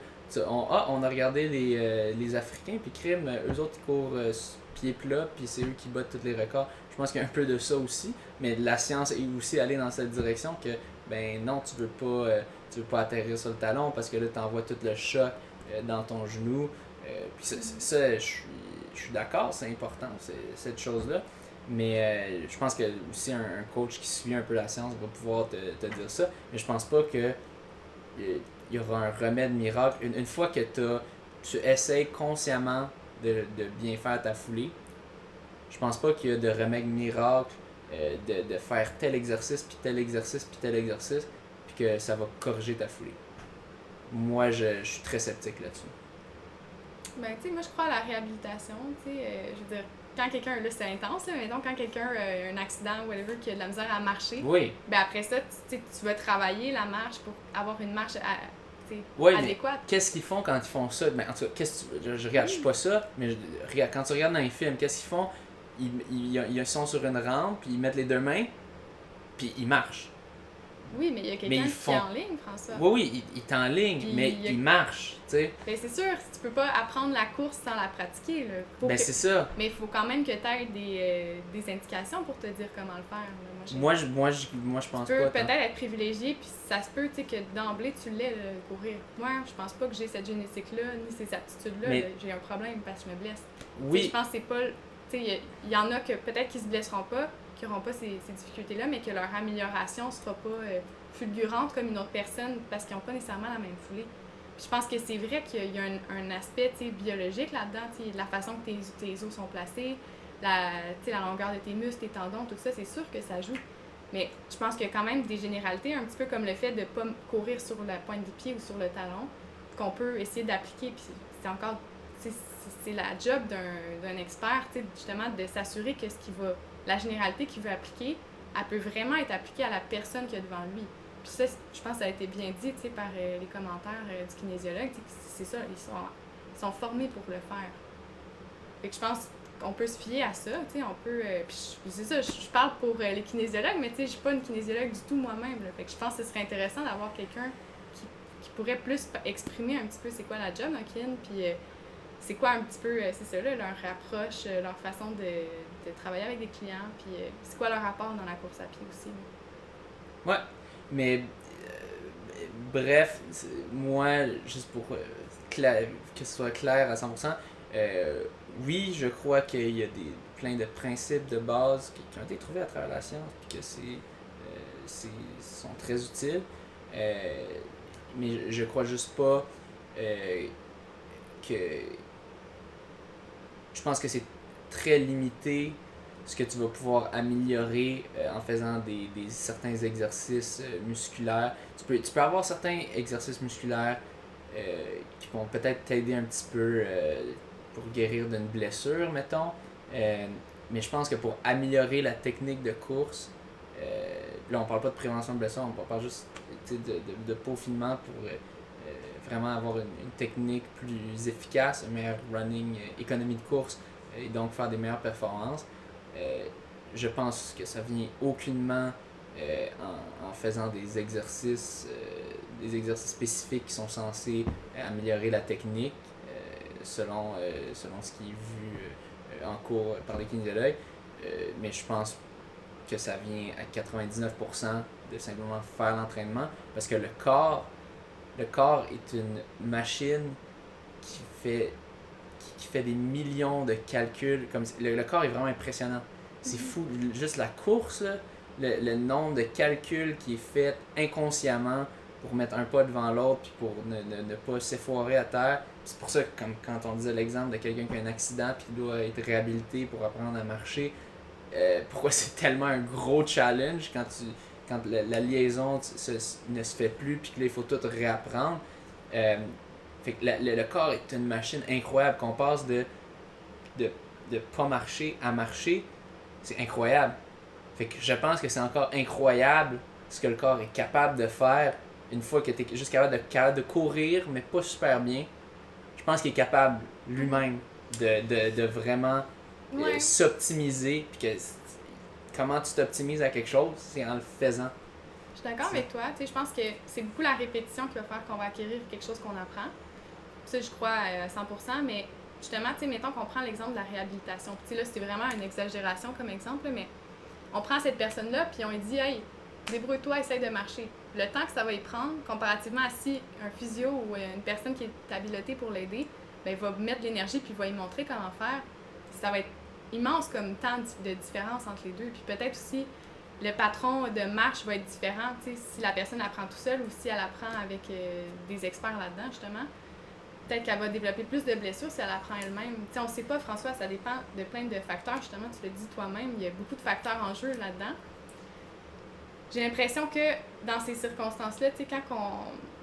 on a regardé les Africains, puis crime, eux autres, ils courent pied plat, puis c'est eux qui battent tous les records. Je pense qu'il y a un peu de ça aussi, mais la science est aussi allée dans cette direction que, ben non, tu veux pas atterrir sur le talon parce que là, tu envoies tout le choc dans ton genou. Puis ça, je suis d'accord, c'est important, cette chose-là. Mais je pense que aussi un coach qui suit un peu la science va pouvoir te dire ça. Mais je pense pas que il y aura un remède miracle. Une fois que tu essaies consciemment de bien faire ta foulée, je pense pas qu'il y a de remède miracle de faire tel exercice, puis tel exercice, puis tel exercice, puis que ça va corriger ta foulée. Moi, je suis très sceptique là-dessus. Ben, tu sais, moi, je crois à la réhabilitation. Tu sais, je veux dire, quand quelqu'un, là, c'est intense, là, mais donc, quand quelqu'un a un accident ou whatever, qui a de la misère à marcher, Oui. ben après ça, tu vas travailler la marche pour avoir une marche adéquate. Qu'est-ce qu'ils font quand ils font ça? Ben, en tout cas, je regarde, je suis pas ça, mais regarde, quand tu regardes dans les films, qu'est-ce qu'ils font? Ils sont sur une rampe, puis ils mettent les deux mains, puis ils marchent. Oui, mais il y a quelqu'un qui est en ligne, François. Oui, il est en ligne, puis mais il marche, tu sais. Ben c'est sûr, tu peux pas apprendre la course sans la pratiquer, là. Ben c'est ça. Mais il faut quand même que tu aies des indications pour te dire comment le faire. Là. Moi, je pense pas. Tu peux pas. peut-être être privilégié, puis ça se peut, tu sais, que d'emblée, tu l'aies, là, courir. Moi, je pense pas que j'ai cette génétique-là, ni ces aptitudes-là. Mais... Là. J'ai un problème parce que je me blesse. Oui. Je pense que c'est pas... Tu sais, il y en a que peut-être qui se blesseront pas, qui n'auront pas ces difficultés-là, mais que leur amélioration sera pas fulgurante comme une autre personne parce qu'ils n'ont pas nécessairement la même foulée. Puis je pense que c'est vrai qu'il y a un aspect biologique là-dedans, la façon que tes os sont placés, la longueur de tes muscles, tes tendons, tout ça, c'est sûr que ça joue. Mais je pense qu'il y a quand même des généralités, un petit peu comme le fait de ne pas courir sur la pointe du pied ou sur le talon, qu'on peut essayer d'appliquer. Puis c'est encore... C'est la job d'un expert, justement, de s'assurer que la généralité qu'il veut appliquer, elle peut vraiment être appliquée à la personne qui est devant lui. Puis ça, je pense que ça a été bien dit par les commentaires du kinésiologue. C'est ça, ils sont formés pour le faire. Fait que je pense qu'on peut se fier à ça. On peut. Puis c'est ça, je parle pour les kinésiologues, mais je suis pas une kinésiologue du tout moi-même. Fait que je pense que ce serait intéressant d'avoir quelqu'un qui pourrait plus exprimer un petit peu c'est quoi la job d'un kin, puis c'est quoi un petit peu, c'est ça, là, leur approche, leur façon de travailler avec des clients, puis c'est quoi leur rapport dans la course à pied aussi. Là. Ouais. Mais bref, moi, juste pour que ce soit clair à 100%, oui, je crois qu'il y a plein de principes de base qui ont été trouvés à travers la science et que sont très utiles. Mais je crois juste pas que... Je pense que c'est très limité ce que tu vas pouvoir améliorer en faisant certains exercices musculaires. Tu peux avoir certains exercices musculaires qui vont peut-être t'aider un petit peu pour guérir d'une blessure, mettons. Mais je pense que pour améliorer la technique de course, là on parle pas de prévention de blessure, on parle juste de peaufinement pour vraiment avoir une technique plus efficace, un meilleur running, économie de course et donc faire des meilleures performances. Je pense que ça vient aucunement en faisant des exercices spécifiques qui sont censés améliorer la technique selon ce qui est vu en cours par les kinésiologues. Mais je pense que ça vient à 99% de simplement faire l'entraînement parce que le corps est une machine qui fait des millions de calculs. Le corps est vraiment impressionnant. C'est fou. Juste la course, là, le nombre de calculs qui est fait inconsciemment pour mettre un pas devant l'autre puis pour ne pas s'effoirer à terre. C'est pour ça que comme quand on disait l'exemple de quelqu'un qui a un accident puis qui doit être réhabilité pour apprendre à marcher, pourquoi c'est tellement un gros challenge quand quand la liaison ne se fait plus, puis que là, il faut tout réapprendre. Fait que le corps est une machine incroyable, qu'on passe de pas marcher à marcher, c'est incroyable. Fait que je pense que c'est encore incroyable ce que le corps est capable de faire une fois que tu es juste capable de courir, mais pas super bien. Je pense qu'il est capable lui-même de vraiment s'optimiser. Puis que comment tu t'optimises à quelque chose, c'est en le faisant. Je suis d'accord avec toi. Tu sais, je pense que c'est beaucoup la répétition qui va faire qu'on va acquérir quelque chose qu'on apprend. Ça, je crois à 100%, mais justement, tu sais, mettons qu'on prend l'exemple de la réhabilitation. Puis, tu sais, là, c'est vraiment une exagération comme exemple, mais on prend cette personne-là, puis on lui dit, hey, débrouille-toi, essaye de marcher. Le temps que ça va y prendre, comparativement à si un physio ou une personne qui est habilitée pour l'aider, ben, il va mettre de l'énergie, puis il va lui montrer comment faire. Ça va être immense comme temps de différence entre les deux. Puis peut-être aussi, le patron de marche va être différent, tu sais, si la personne apprend tout seul ou si elle apprend avec des experts là-dedans, justement. Peut-être qu'elle va développer plus de blessures si elle apprend elle-même. Tu sais, on sait pas, François, ça dépend de plein de facteurs, justement, tu le dis toi-même, il y a beaucoup de facteurs en jeu là-dedans. J'ai l'impression que dans ces circonstances-là, tu sais,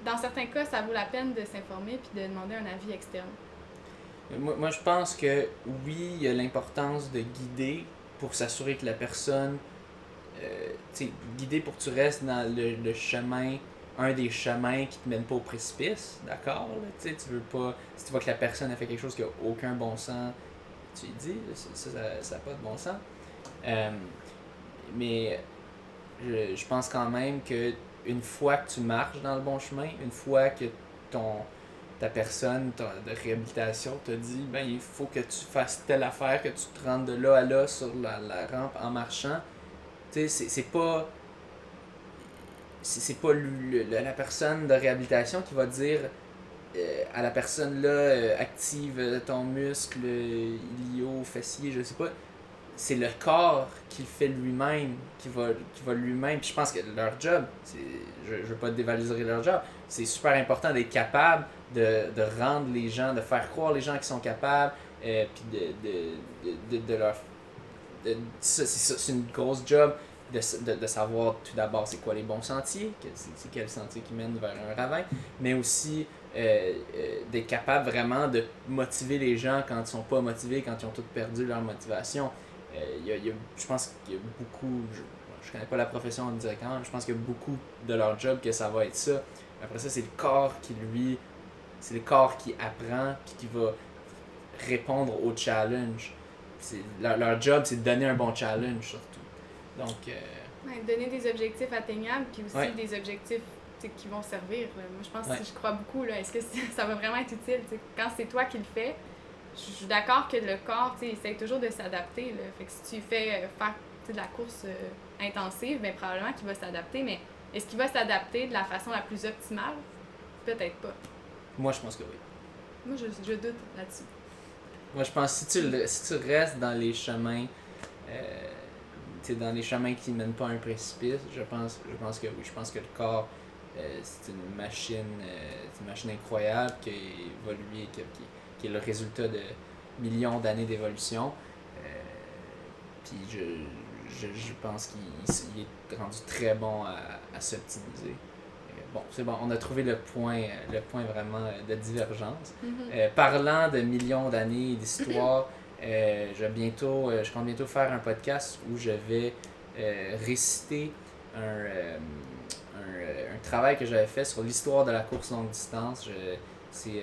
dans certains cas, ça vaut la peine de s'informer puis de demander un avis externe. Moi, je pense que oui, il y a l'importance de guider pour s'assurer que la personne, guider pour que tu restes dans le chemin, un des chemins qui te mène pas au précipice, d'accord? Tu veux pas, si tu vois que la personne a fait quelque chose qui a aucun bon sens, tu lui dis, ça n'a pas de bon sens. Mais je pense quand même que une fois que tu marches dans le bon chemin, une fois que ta personne de réhabilitation te dit ben il faut que tu fasses telle affaire, que tu te rendes de là à là sur la rampe en marchant, tu sais, c'est pas la personne de réhabilitation qui va dire à la personne là active ton muscle ilio-fessier, je sais pas. C'est le corps qui le fait lui-même, qui va lui-même. Puis je pense que leur job, je veux pas dévaloriser leur job, c'est super important d'être capable de rendre les gens, de faire croire les gens qui sont capables, puis de leur. C'est une grosse job de savoir tout d'abord c'est quoi les bons sentiers, c'est quel sentier qui mène vers un ravin, mais aussi d'être capable vraiment de motiver les gens quand ils sont pas motivés, quand ils ont tous perdu leur motivation. Je pense qu'il y a beaucoup, je connais pas la profession directement, mais je pense qu'il y a beaucoup de leur job que ça va être ça. Après ça, c'est le corps c'est le corps qui apprend puis qui va répondre au challenge. Leur job, c'est de donner un bon challenge surtout. Donc, donner des objectifs atteignables puis aussi des objectifs qui vont servir. Moi, je pense que je crois beaucoup. Là, est-ce que ça va vraiment être utile? Quand c'est toi qui le fais, je suis d'accord que le corps, essaie toujours de s'adapter. Là. Fait que si tu fais faire de la course intensive, bien, probablement qu'il va s'adapter, mais est-ce qu'il va s'adapter de la façon la plus optimale? Peut-être pas. Moi, je pense que oui. Moi, je doute là-dessus. Moi, je pense que si tu restes dans les chemins, dans les chemins qui ne mènent pas à un précipice, je pense que oui. Je pense que le corps, c'est une machine incroyable qui a évolué, qui est le résultat de millions d'années d'évolution. Puis je pense qu'il est rendu très bon à s'optimiser. Bon, c'est bon, on a trouvé le point vraiment de divergence. Parlant de millions d'années d'histoire, je compte bientôt faire un podcast où je vais réciter un travail que j'avais fait sur l'histoire de la course longue distance. C'est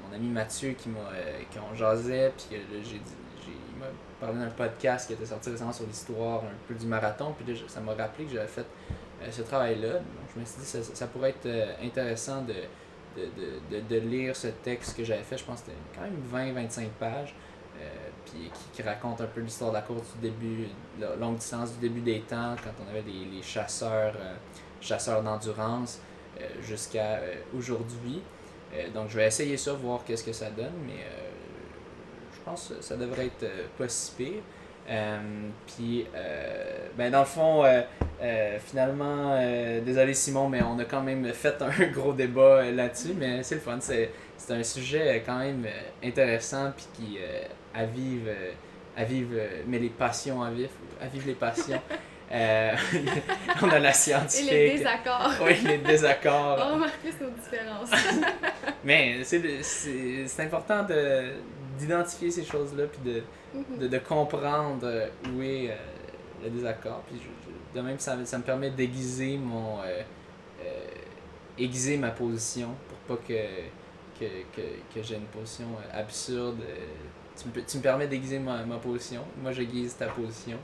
mon ami Mathieu qui on jasait, puis il m'a parlé d'un podcast qui était sorti récemment sur l'histoire un peu du marathon, puis là, ça m'a rappelé que j'avais fait ce travail-là. Donc je me suis dit que ça pourrait être intéressant de lire ce texte que j'avais fait. Je pense que c'était quand même 20-25 pages, puis qui raconte un peu l'histoire de la course du début, la longue distance du début des temps, quand on avait les chasseurs d'endurance, jusqu'à aujourd'hui. Donc je vais essayer ça, voir qu'est-ce que ça donne, mais je pense que ça devrait être pas si pire. Puis, dans le fond, finalement, désolé Simon, mais on a quand même fait un gros débat là-dessus, mais c'est le fun. C'est un sujet quand même intéressant, puis qui avive mais les passions avive les passions. On a la Et scientifique. les désaccords. Oui, les désaccords. On remarque plus nos différences. Mais c'est important d'identifier ces choses-là, puis de comprendre où est le désaccord. Puis de même, ça me permet d'aiguiser aiguiser ma position pour pas que j'ai une position absurde. Tu me permets d'aiguiser ma position. Moi, j'aiguise ta position.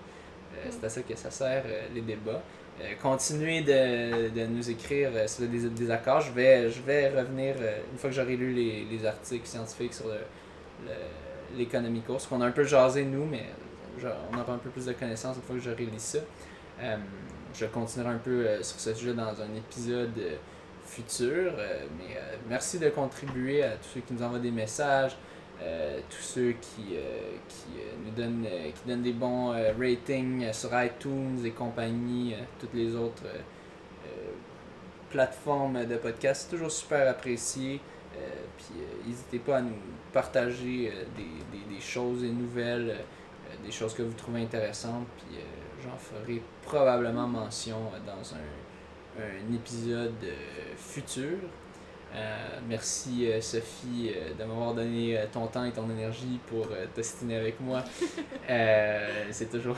C'est à ça que ça sert, les débats. Continuez de nous écrire sur des désaccords. Je vais revenir, une fois que j'aurai lu les articles scientifiques sur l'économie course, qu'on a un peu jasé nous, mais on aura un peu plus de connaissances une fois que j'aurai lu ça. Je continuerai un peu sur ce sujet dans un épisode futur, mais merci de contribuer à tous ceux qui nous envoient des messages, tous ceux qui nous donnent des bons ratings sur iTunes et compagnie, toutes les autres plateformes de podcast. C'est toujours super apprécié. Puis n'hésitez pas à nous partager des choses, des nouvelles, des choses que vous trouvez intéressantes. Puis j'en ferai probablement mention dans un épisode futur. Merci Sophie de m'avoir donné ton temps et ton énergie pour t'ostiner avec moi. C'est toujours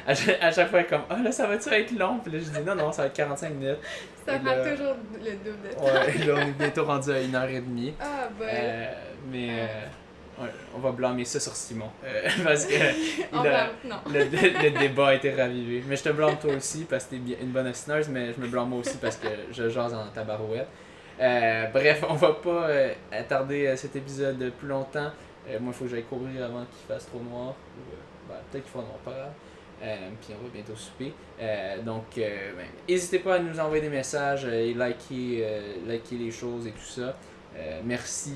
à chaque fois comme là ça va-tu être long, puis là je dis non ça va être 45 minutes. Ça prend toujours le double de temps. Ouais, là on est bientôt rendu à 1h30. Ah Mais on va blâmer ça sur Simon parce que le débat a été ravivé. Mais je te blâme toi aussi parce que t'es une bonne ostineuse, mais je me blâme moi aussi parce que je jase dans ta barouette. Bref, on va pas attarder cet épisode plus longtemps. Moi, il faut que j'aille courir avant qu'il fasse trop noir. Peut-être qu'il fera noir, pas grave. Puis on va bientôt souper. Donc, n'hésitez pas à nous envoyer des messages et liker les choses et tout ça. Merci,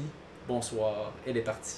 bonsoir, elle est partie.